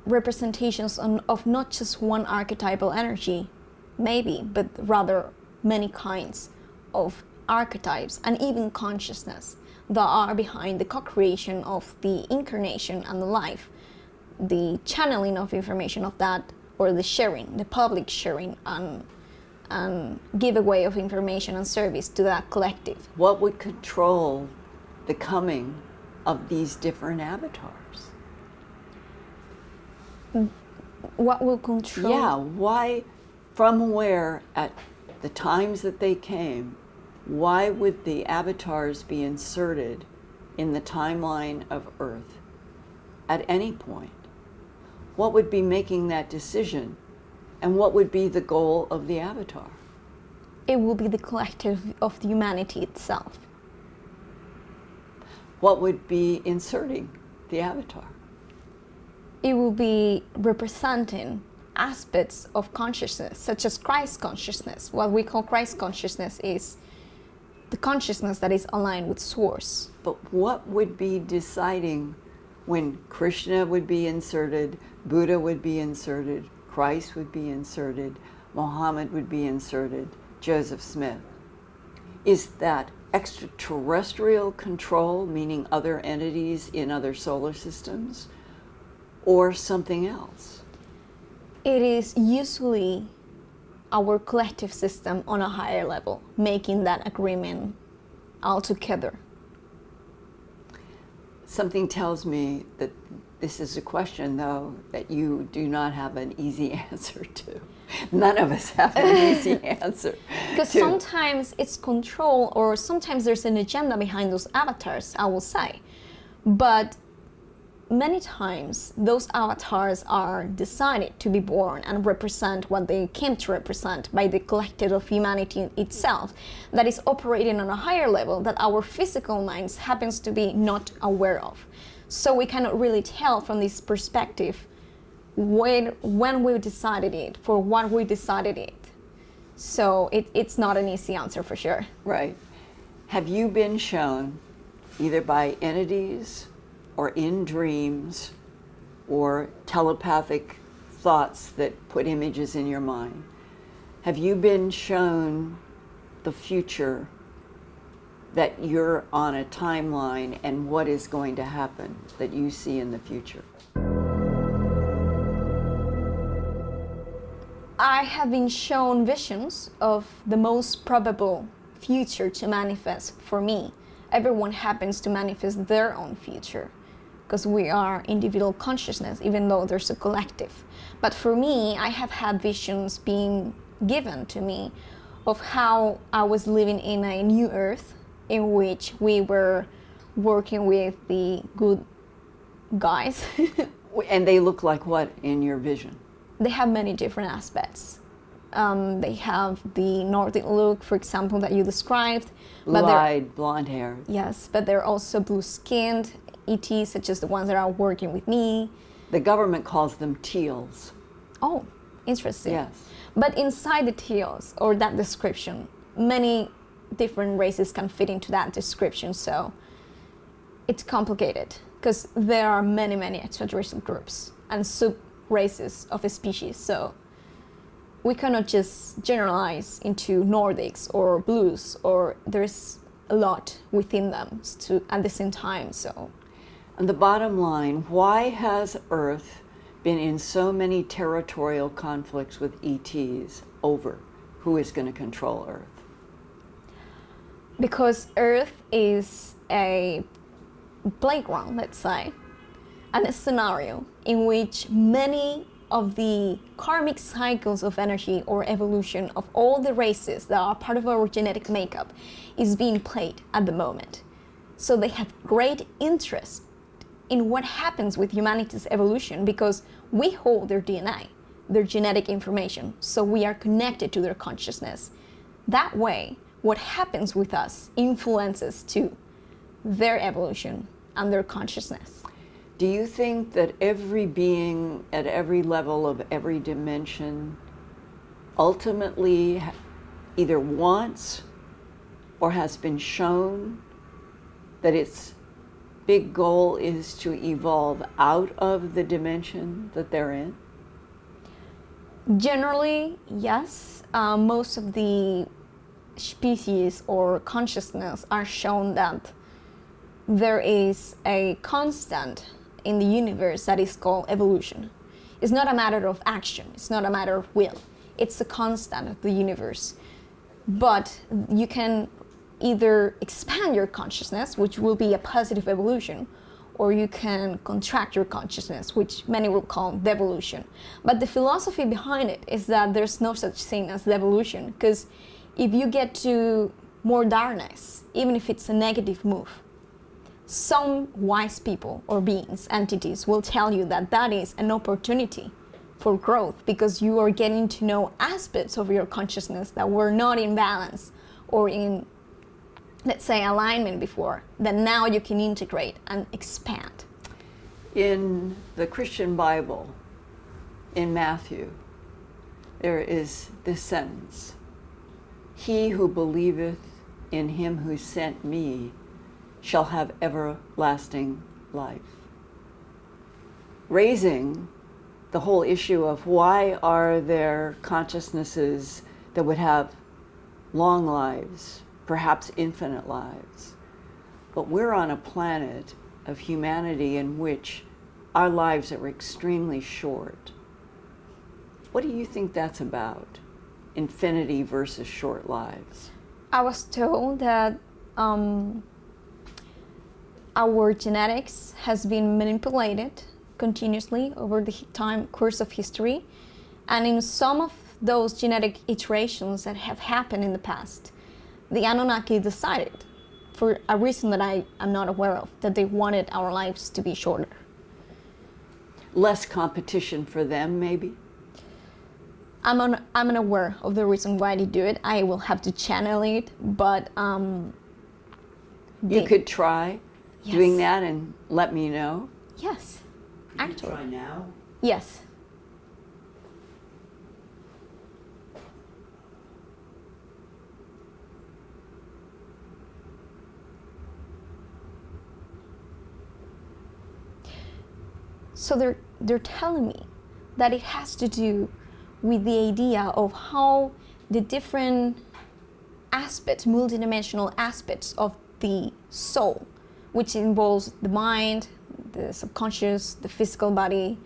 representations of not just one archetypal energy, maybe, but rather many kinds of archetypes and even consciousness that are behind the co-creation of the incarnation and the life, the channeling of information of that, or the sharing, the public sharing and giveaway of information and service to that collective. What would control the coming of these different avatars? What will control? Yeah, why, from where, at the times that they came, why would the avatars be inserted in the timeline of Earth at any point? What would be making that decision? And what would be the goal of the avatar? It will be the collective of the humanity itself. What would be inserting the avatar? It will be representing aspects of consciousness, such as Christ consciousness. What we call Christ consciousness is the consciousness that is aligned with Source. But what would be deciding when Krishna would be inserted, Buddha would be inserted, Christ would be inserted, Muhammad would be inserted, Joseph Smith? Is that extraterrestrial control, meaning other entities in other solar systems, or something else? It is usually our collective system on a higher level, making that agreement altogether. Something tells me that this is a question, though, that you do not have an easy answer to. None of us have an easy answer. Because sometimes it's control, or sometimes there's an agenda behind those avatars, I will say. But many times those avatars are decided to be born and represent what they came to represent by the collective of humanity itself, that is operating on a higher level that our physical minds happens to be not aware of. So we cannot really tell from this perspective when we decided it, for what we decided it. So it's not an easy answer for sure. Right. Have you been shown, either by entities or in dreams or telepathic thoughts that put images in your mind, have you been shown the future, that you're on a timeline and what is going to happen that you see in the future? I have been shown visions of the most probable future to manifest for me. Everyone happens to manifest their own future, because we are individual consciousness, even though there's a collective. But for me, I have had visions being given to me of how I was living in a new earth in which we were working with the good guys. And they look like what in your vision? They have many different aspects. They have the Nordic look, for example, that you described. Blue-eyed, blonde hair. Yes, but they're also blue-skinned ETs, such as the ones that are working with me. The government calls them teals. Oh, interesting. Yes. But inside the teals, or that description, many different races can fit into that description, so it's complicated, because there are many, many extraterrestrial groups and sub-races of a species, so we cannot just generalize into Nordics or blues, or there's a lot within them at the same time, so. And the bottom line, why has Earth been in so many territorial conflicts with ETs over who is going to control Earth? Because Earth is a playground, let's say, and a scenario in which many of the karmic cycles of energy or evolution of all the races that are part of our genetic makeup is being played at the moment. So they have great interest in what happens with humanity's evolution, because we hold their DNA, their genetic information, so we are connected to their consciousness. That way, what happens with us influences to their evolution and their consciousness. Do you think that every being at every level of every dimension ultimately either wants or has been shown that its big goal is to evolve out of the dimension that they're in? Generally, yes. Most of the species or consciousness are shown that there is a constant in the universe that is called evolution. It's not a matter of action, it's not a matter of will. It's a constant of the universe. But you can either expand your consciousness, which will be a positive evolution, or you can contract your consciousness, which many will call devolution. But the philosophy behind it is that there's no such thing as devolution, because if you get to more darkness, even if it's a negative move, some wise people or beings, entities, will tell you that that is an opportunity for growth, because you are getting to know aspects of your consciousness that were not in balance or in, let's say, alignment before, that now you can integrate and expand. In the Christian Bible, in Matthew, there is this sentence: "He who believeth in him who sent me shall have everlasting life." Raising the whole issue of why are there consciousnesses that would have long lives, perhaps infinite lives, but we're on a planet of humanity in which our lives are extremely short. What do you think that's about? Infinity versus short lives? I was told that our genetics has been manipulated continuously over the course of history, and in some of those genetic iterations that have happened in the past, the Anunnaki decided, for a reason that I am not aware of, that they wanted our lives to be shorter. Less competition for them, maybe? I'm unaware of the reason why they do it. I will have to channel it, but you could try doing that and let me know. Yes, Could actually. you try now? Yes. So they're telling me that it has to do with the idea of how the different aspects, multidimensional aspects of the soul, which involves the mind, the subconscious, the physical body,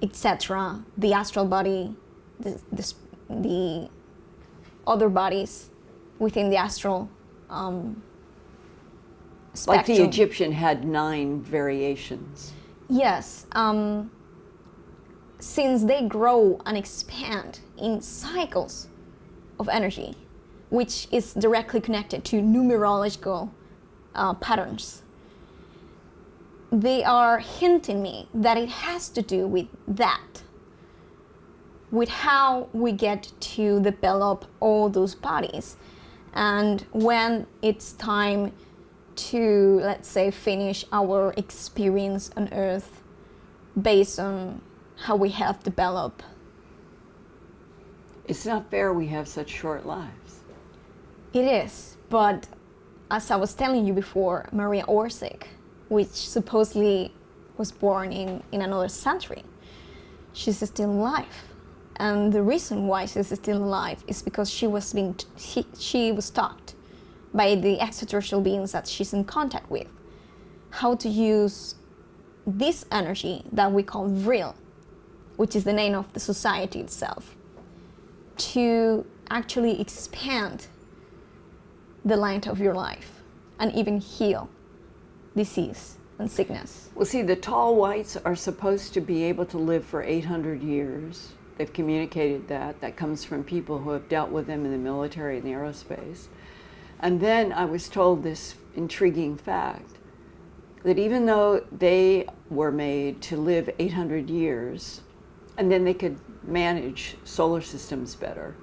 etc., the astral body, the other bodies within the astral spectrum. Like the Egyptian had 9 variations. Yes. Since they grow and expand in cycles of energy, which is directly connected to numerological patterns, they are hinting me that it has to do with that, with how we get to develop all those bodies. And when it's time to, let's say, finish our experience on Earth based on how we have developed. It's not fair we have such short lives. It is, but as I was telling you before, Maria Orsic, which supposedly was born in another century, she's still alive. And the reason why she's still alive is because she was taught by the extraterrestrial beings that she's in contact with how to use this energy that we call vril, which is the name of the society itself, to actually expand the length of your life and even heal disease and sickness. Well, see, the tall whites are supposed to be able to live for 800 years. They've communicated that. That comes from people who have dealt with them in the military and the aerospace. And then I was told this intriguing fact, that even though they were made to live 800 years, and then they could manage solar systems better,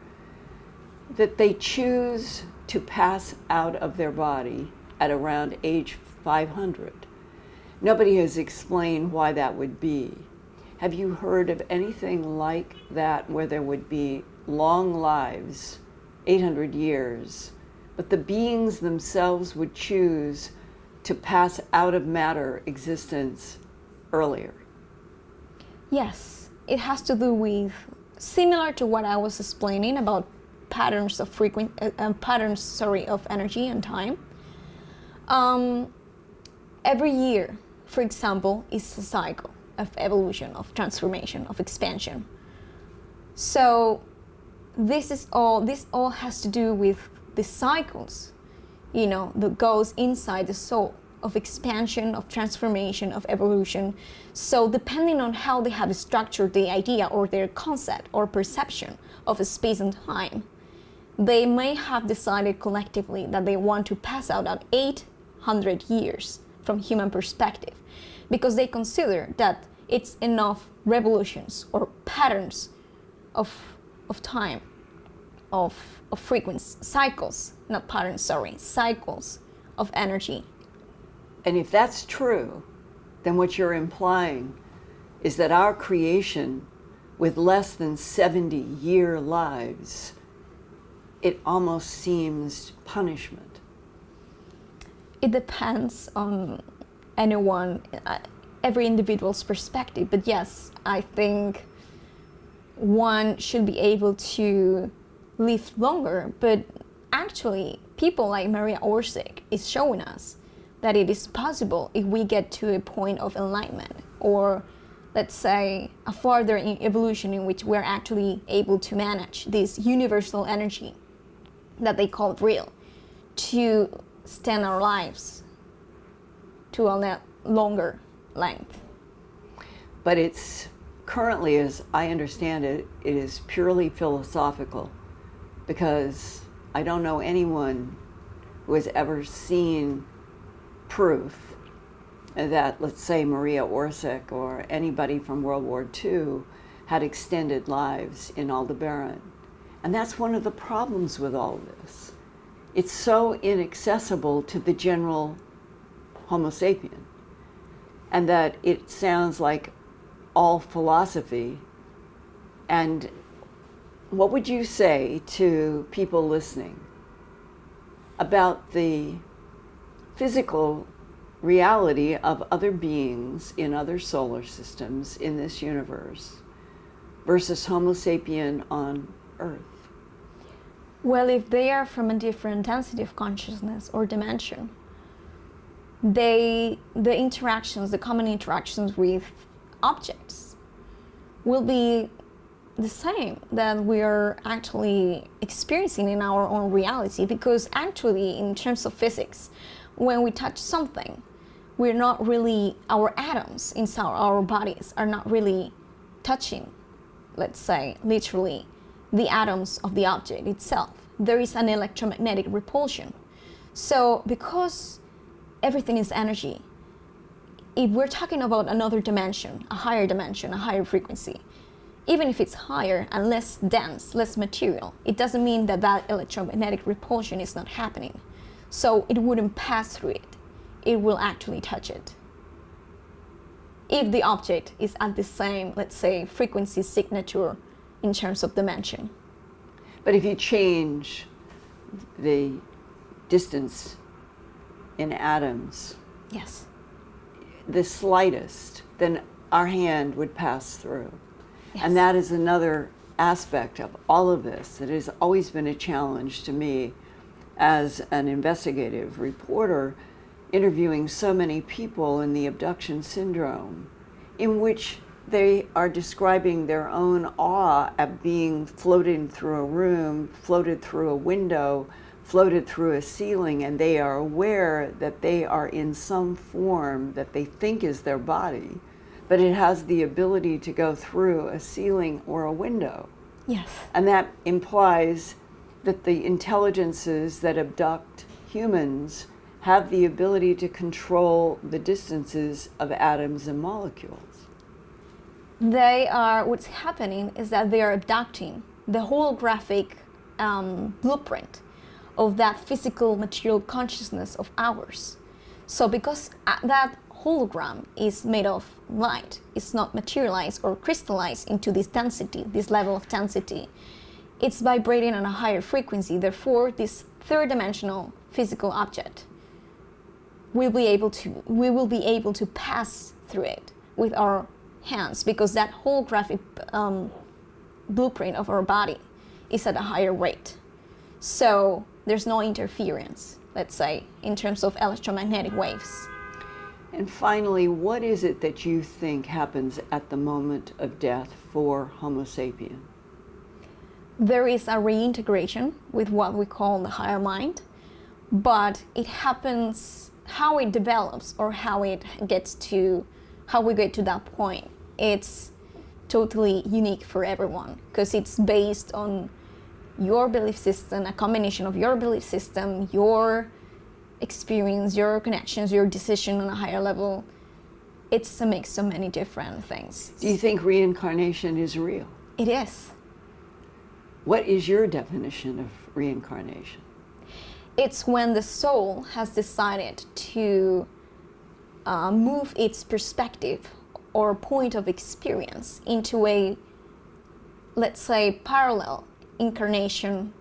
that they choose to pass out of their body at around age 500. Nobody has explained why that would be. Have you heard of anything like that where there would be long lives, 800 years, but the beings themselves would choose to pass out of matter existence earlier? Yes, it has to do with, similar to what I was explaining about patterns of of energy and time. Every year, for example, is a cycle of evolution, of transformation, of expansion. So this all has to do with the cycles, that goes inside the soul, of expansion, of transformation, of evolution. So depending on how they have structured the idea or their concept or perception of a space and time, they may have decided collectively that they want to pass out at 800 years from human perspective, because they consider that it's enough revolutions or patterns of time, of frequency, cycles, not patterns, sorry, cycles of energy. And if that's true, then what you're implying is that our creation, with less than 70-year lives, it almost seems punishment. It depends on every individual's perspective. But yes, I think one should be able to live longer. But actually, people like Maria Orsic is showing us that it is possible if we get to a point of enlightenment, or let's say a further evolution in which we're actually able to manage this universal energy that they call real, to extend our lives to a longer length. But it's currently, as I understand it, it is purely philosophical, because I don't know anyone who has ever seen proof that, let's say, Maria Orsic or anybody from World War II had extended lives in Aldebaran. And that's one of the problems with all this. It's so inaccessible to the general Homo sapien, and that it sounds like all philosophy. And what would you say to people listening about the physical reality of other beings in other solar systems in this universe versus Homo sapien on Earth? Well, if they are from a different density of consciousness or dimension, the common interactions with objects will be the same that we are actually experiencing in our own reality. Because actually, in terms of physics, when we touch something, our atoms inside our bodies are not really touching, let's say, literally, the atoms of the object itself. There is an electromagnetic repulsion. So because everything is energy, if we're talking about another dimension, a higher frequency, even if it's higher and less dense, less material, it doesn't mean that electromagnetic repulsion is not happening. So it wouldn't pass through it. It will actually touch it. If the object is at the same, let's say, frequency signature in terms of dimension. But if you change the distance in atoms, yes, the slightest, then our hand would pass through. Yes. And that is another aspect of all of this that has always been a challenge to me as an investigative reporter, interviewing so many people in the abduction syndrome, in which they are describing their own awe at being floated through a room, floated through a window, floated through a ceiling, and they are aware that they are in some form that they think is their body, but it has the ability to go through a ceiling or a window. Yes. And that implies that the intelligences that abduct humans have the ability to control the distances of atoms and molecules. What's happening is that they are abducting the holographic blueprint of that physical material consciousness of ours. So because that hologram is made of light. It's not materialized or crystallized into this density, this level of density. It's vibrating on a higher frequency. Therefore, this third-dimensional physical object we will be able to pass through it with our hands, because that holographic blueprint of our body is at a higher rate. So there's no interference, let's say, in terms of electromagnetic waves. And finally, what is it that you think happens at the moment of death for Homo sapien? There is a reintegration with what we call the higher mind, but it happens, how it develops or how we get to that point, it's totally unique for everyone, because it's based on your belief system, a combination of your belief system, your experience, your connections, your decision on a higher level. It's a mix of many different things. Do you think reincarnation is real? It is. What is your definition of reincarnation? It's when the soul has decided to move its perspective or point of experience into a, let's say, parallel incarnation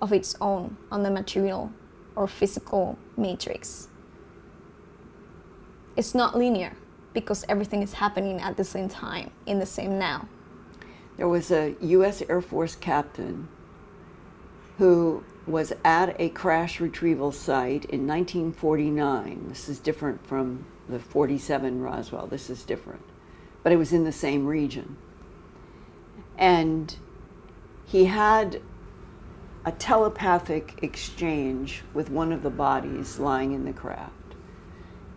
of its own on the material or physical matrix. It's not linear, because everything is happening at the same time, in the same now. There was a U.S. Air Force captain who was at a crash retrieval site in 1949. This is different from the 47 Roswell. This is different. But it was in the same region. And he had a telepathic exchange with one of the bodies lying in the craft.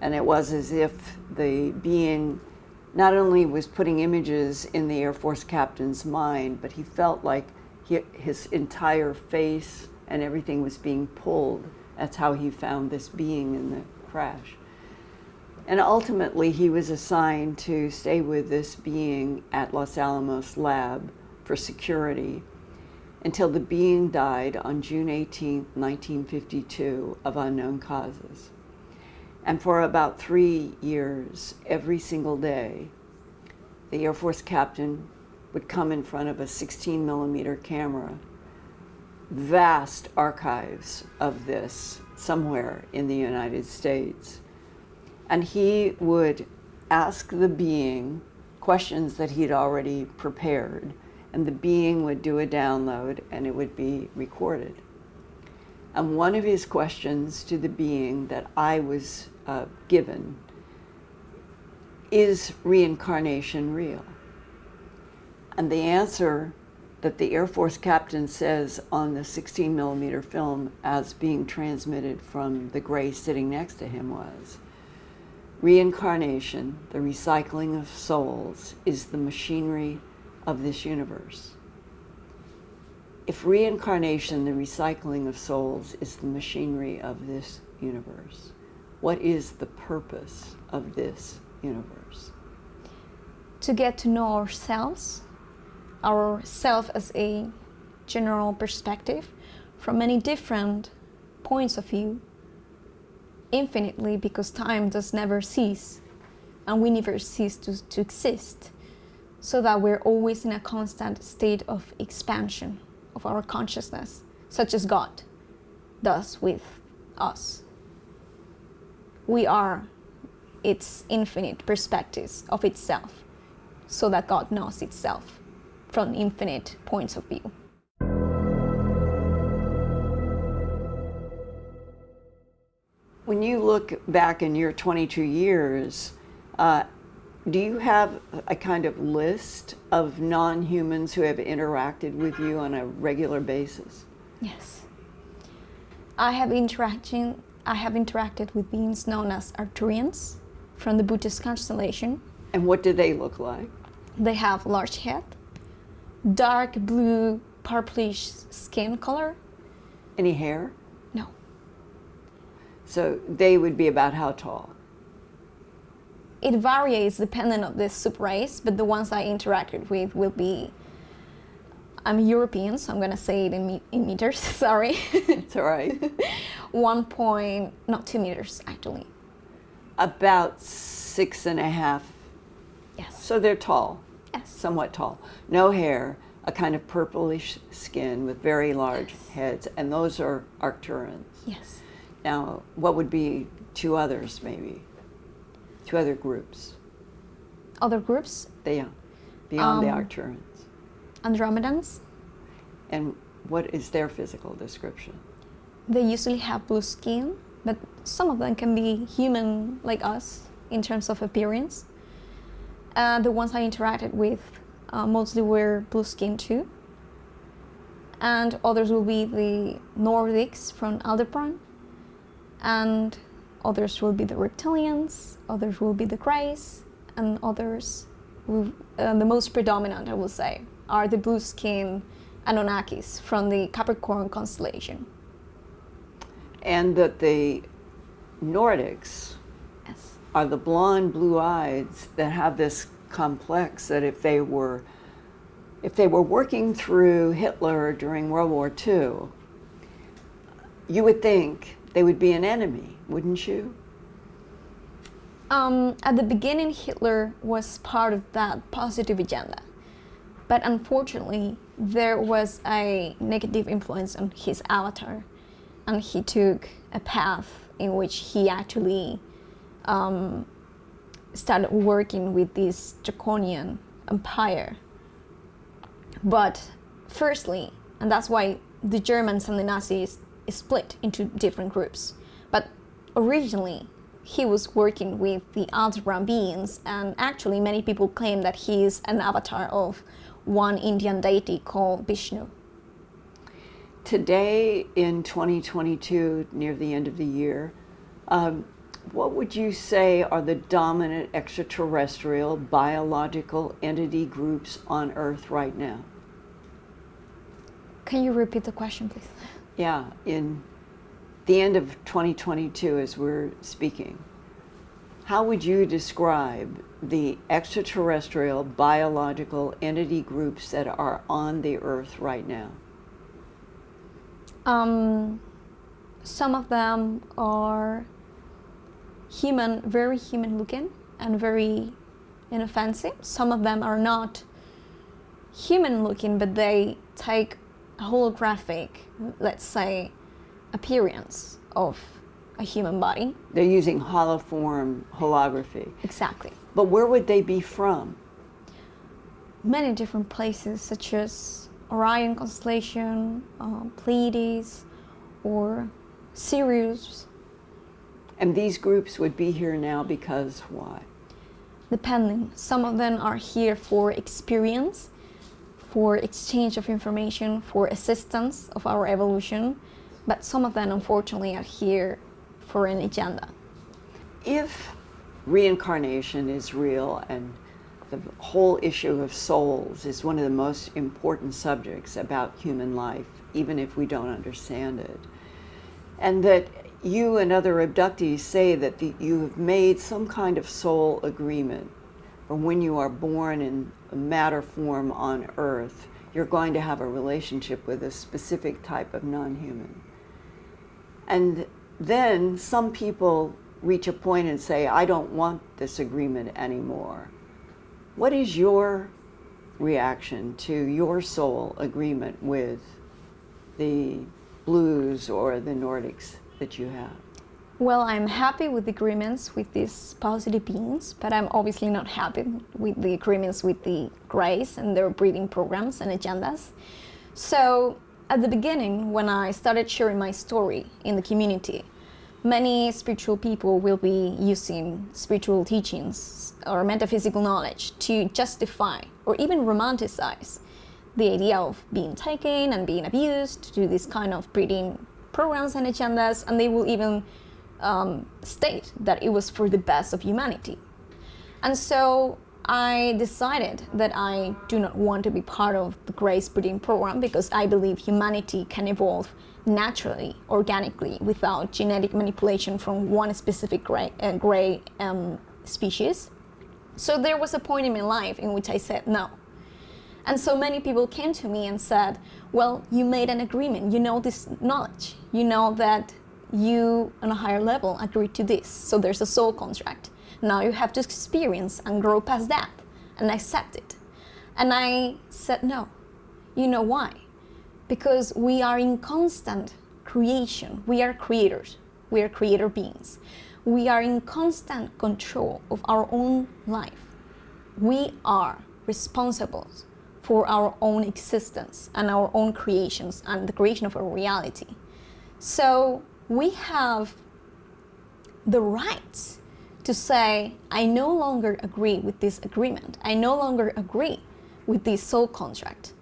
And it was as if the being not only was putting images in the Air Force captain's mind, but he felt like his entire face and everything was being pulled. That's how he found this being in the crash. And ultimately, he was assigned to stay with this being at Los Alamos lab for security until the being died on June 18, 1952, of unknown causes. And for about 3 years, every single day, the Air Force captain would come in front of a 16-millimeter camera, vast archives of this somewhere in the United States. And he would ask the being questions that he'd already prepared, and the being would do a download and it would be recorded. And one of his questions to the being that I was given is reincarnation real? And the answer that the Air Force captain says on the 16-millimeter film as being transmitted from the gray sitting next to him was, reincarnation, the recycling of souls, is the machinery of this universe. If reincarnation, the recycling of souls, is the machinery of this universe, what is the purpose of this universe? To get to know ourselves, ourself as a general perspective, from many different points of view, infinitely, because time does never cease, and we never cease to exist, so that we're always in a constant state of expansion of our consciousness, such as God does with us. We are its infinite perspectives of itself, so that God knows itself from infinite points of view. When you look back in your 22 years, do you have a kind of list of non-humans who have interacted with you on a regular basis? Yes. I have interacted with beings known as Arcturians from the Buddhist constellation. And what do they look like? They have large head, dark blue purplish skin color. Any hair? No. So they would be about how tall? It varies depending on the subrace, but the ones I interacted with will be, I'm European, so I'm going to say it in meters, sorry. It's all right. 2 meters, actually. About 6.5. Yes. So they're tall, Yes. somewhat tall. No hair, a kind of purplish skin with very large heads, and those are Arcturans. Yes. Now, what would be two others, maybe? Two other groups? Other groups? Yeah, beyond the Arcturans. Andromedans. And what is their physical description? They usually have blue skin, but some of them can be human like us in terms of appearance. The ones I interacted with mostly were blue skin too. And others will be the Nordics from Aldebaran. And others will be the reptilians, others will be the Greys, and others, the most predominant, I will say, are the blue skin Anunnakis from the Capricorn constellation. And that the Nordics Yes. are the blonde, blue-eyes that have this complex that if they were working through Hitler during World War II, you would think they would be an enemy, wouldn't you? At the beginning, Hitler was part of that positive agenda. But unfortunately, there was a negative influence on his avatar, and he took a path in which he actually started working with this draconian empire. But firstly, and that's why the Germans and the Nazis split into different groups. But originally, he was working with the Aldebaran beings, and actually many people claim that he is an avatar of one Indian deity called Vishnu. Today, in 2022, near the end of the year, what would you say are the dominant extraterrestrial biological entity groups on Earth right now? Can you repeat the question, please? Yeah, in the end of 2022 as we're speaking, how would you describe the extraterrestrial biological entity groups that are on the Earth right now? Some of them are human, very human looking and very inoffensive. Some of them are not human looking, but they take a holographic, let's say, appearance of a human body. They're using holoform holography. Exactly. But where would they be from? Many different places, such as Orion constellation, Pleiades, or Sirius. And these groups would be here now because why? Depending. Some of them are here for experience, for exchange of information, for assistance of our evolution, but some of them unfortunately are here for an agenda. If reincarnation is real and the whole issue of souls is one of the most important subjects about human life, even if we don't understand it, and that you and other abductees say that you have made some kind of soul agreement, or when you are born in matter form on Earth, you're going to have a relationship with a specific type of non-human. And then some people reach a point and say, I don't want this agreement anymore. What is your reaction to your soul agreement with the blues or the Nordics that you have? Well, I'm happy with the agreements with these positive beings, but I'm obviously not happy with the agreements with the Greys and their breeding programs and agendas. So at the beginning, when I started sharing my story in the community, many spiritual people will be using spiritual teachings or metaphysical knowledge to justify or even romanticize the idea of being taken and being abused, to do this kind of breeding programs and agendas, and they will even state that it was for the best of humanity. And so I decided that I do not want to be part of the Grey's breeding program, because I believe humanity can evolve naturally, organically, without genetic manipulation from one specific grey species. So there was a point in my life in which I said no. And so many people came to me and said, well, you made an agreement, you know this knowledge, you know that you on a higher level agreed to this, so there's a soul contract. Now you have to experience and grow past that and accept it. And I said no. You know why? Because we are in constant creation. We are creators. We are creator beings. We are in constant control of our own life. We are responsible for our own existence and our own creations and the creation of our reality. So we have the right to say, I no longer agree with this agreement. I no longer agree with this soul contract.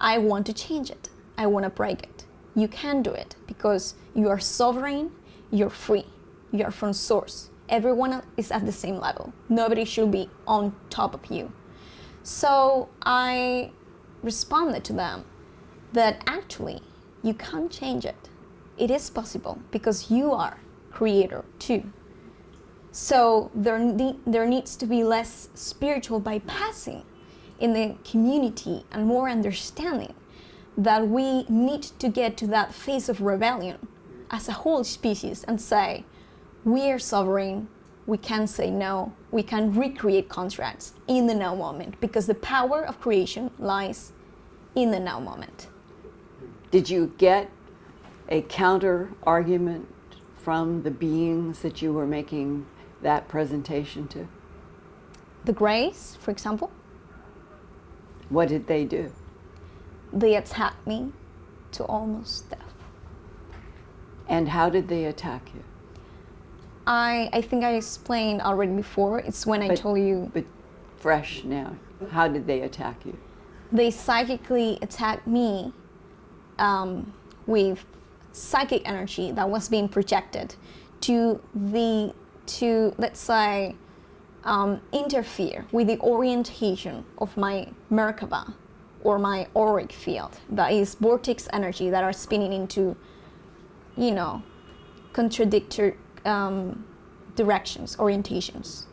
I want to change it. I want to break it. You can do it because you are sovereign, you're free, you are from source. Everyone is at the same level. Nobody should be on top of you. So I responded to them that actually you can't change it. It is possible because you are creator too. So there needs to be less spiritual bypassing in the community and more understanding that we need to get to that phase of rebellion as a whole species and say, we are sovereign, we can say no, we can recreate contracts in the now moment because the power of creation lies in the now moment. Did you get a counter argument from the beings that you were making that presentation to? The Greys, for example. What did they do? They attacked me to almost death. And how did they attack you? I think I explained already before. It's when I told you. But fresh now. How did they attack you? They psychically attacked me with psychic energy that was being projected to let's say interfere with the orientation of my Merkaba or my auric field, that is vortex energy that are spinning into, contradictory directions, orientations,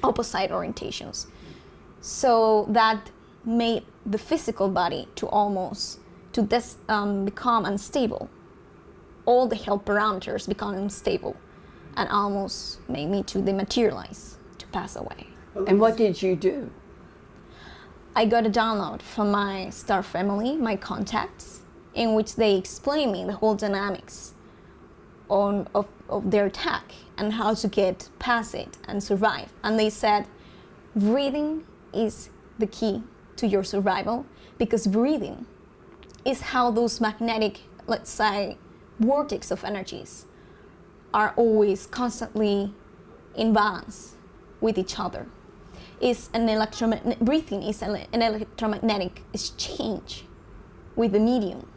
opposite orientations. So that made the physical body become unstable. All the health parameters become unstable and almost made me to dematerialize, to pass away. And what did you do? I got a download from my star family, my contacts, in which they explained me the whole dynamics of their attack and how to get past it and survive. And they said, breathing is the key to your survival, because breathing is how those magnetic, let's say, vortex of energies are always constantly in balance with each other. Breathing is an electromagnetic exchange with the medium.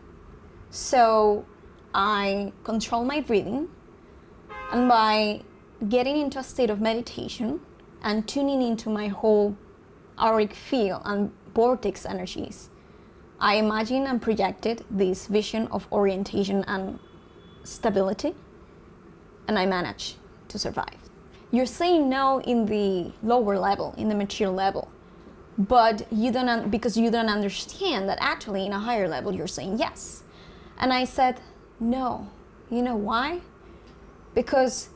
So I control my breathing, and by getting into a state of meditation and tuning into my whole auric field and vortex energies, I imagined and projected this vision of orientation and stability, and I managed to survive. You're saying no in the lower level, in the material level, but because you don't understand that actually in a higher level you're saying yes. And I said no. You know why? Because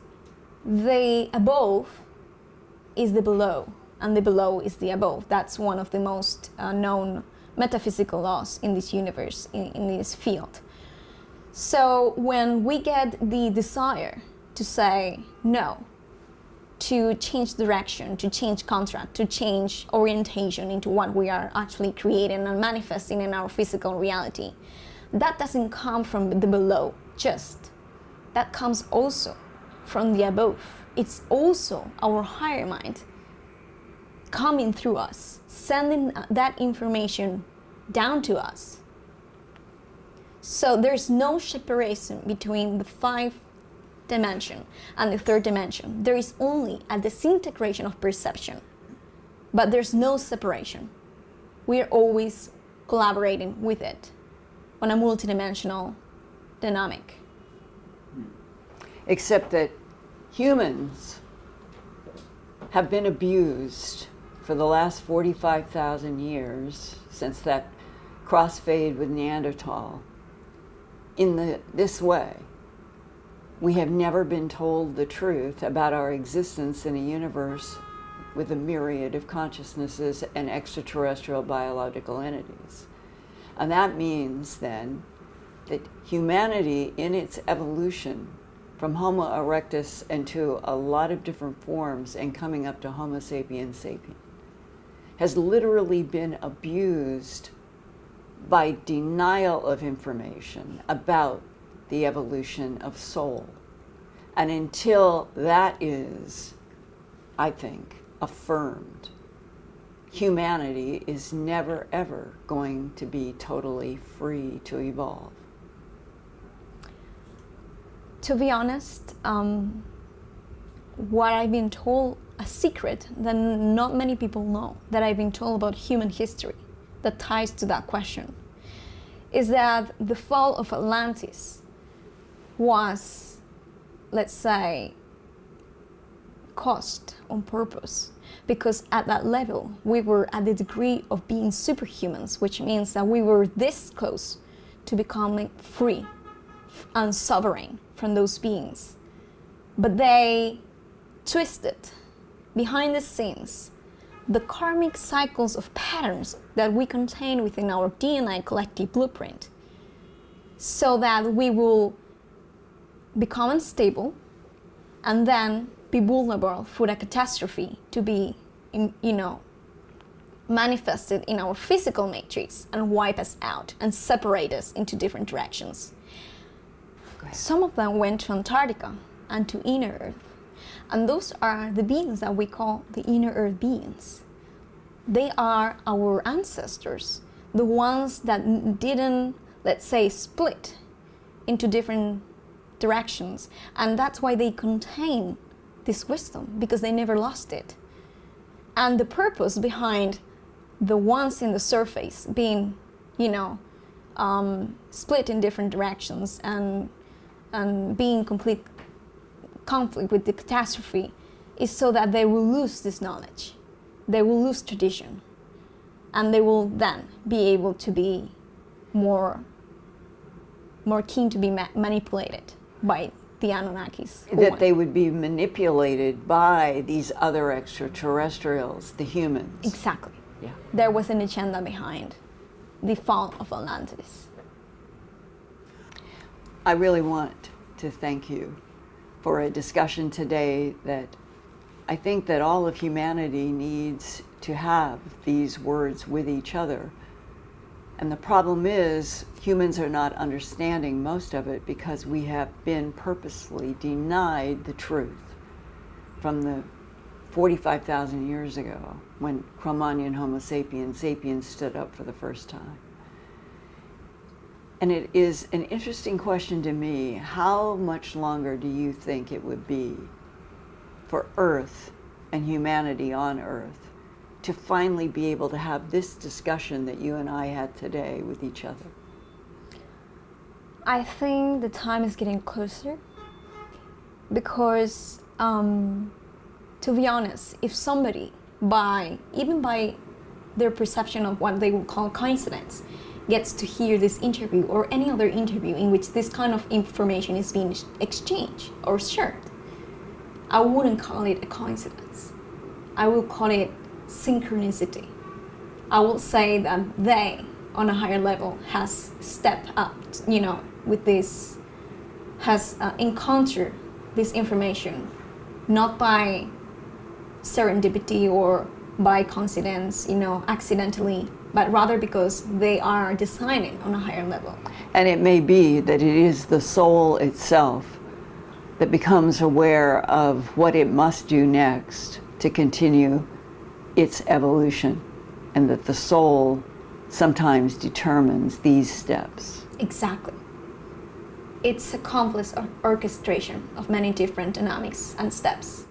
the above is the below, and the below is the above. That's one of the most known metaphysical laws in this universe, in this field. So when we get the desire to say no, to change direction, to change contract, to change orientation into what we are actually creating and manifesting in our physical reality, that doesn't come from the below just. That comes also from the above. It's also our higher mind coming through us, sending that information down to us. So there's no separation between the 5th dimension and the 3rd dimension. There is only a disintegration of perception, but there's no separation. We are always collaborating with it on a multidimensional dynamic. Except that humans have been abused for the last 45,000 years since that crossfade with Neanderthal in this way. we have never been told the truth about our existence in a universe with a myriad of consciousnesses and extraterrestrial biological entities. And that means then that humanity in its evolution from Homo erectus into a lot of different forms and coming up to Homo sapiens sapien has literally been abused by denial of information about the evolution of soul. And until that is, I think, affirmed, humanity is never ever going to be totally free to evolve. To be honest, what I've been told, a secret that not many people know, that I've been told about human history that ties to that question, is that the fall of Atlantis was, let's say, caused on purpose, because at that level we were at the degree of being superhumans, which means that we were this close to becoming free and sovereign from those beings. But they twisted behind the scenes the karmic cycles of patterns that we contain within our DNA collective blueprint, so that we will become unstable and then be vulnerable for a catastrophe to be, manifested in our physical matrix and wipe us out and separate us into different directions. Some of them went to Antarctica and to inner Earth. And those are the beings that we call the inner Earth beings. They are our ancestors, the ones that didn't, let's say, split into different directions. And that's why they contain this wisdom, because they never lost it. And the purpose behind the ones in the surface being, split in different directions and being complete conflict with the catastrophe is so that they will lose this knowledge, they will lose tradition, and they will then be able to be more keen to be manipulated by the Anunnakis. That they would be manipulated by these other extraterrestrials, the humans. Exactly. Yeah. There was an agenda behind the fall of Atlantis. I really want to thank you for a discussion today that I think that all of humanity needs to have these words with each other. And the problem is humans are not understanding most of it because we have been purposely denied the truth from the 45,000 years ago when Cro-Magnon Homo sapiens stood up for the first time. And it is an interesting question to me. How much longer do you think it would be for Earth and humanity on Earth to finally be able to have this discussion that you and I had today with each other? I think the time is getting closer because, to be honest, if somebody, even by their perception of what they would call coincidence, gets to hear this interview or any other interview in which this kind of information is being exchanged or shared, I wouldn't call it a coincidence. I will call it synchronicity. I will say that they, on a higher level, has stepped up, with this, has encountered this information, not by serendipity or by coincidence, accidentally, but rather because they are designing on a higher level. And it may be that it is the soul itself that becomes aware of what it must do next to continue its evolution, and that the soul sometimes determines these steps. Exactly. It's a complex orchestration of many different dynamics and steps.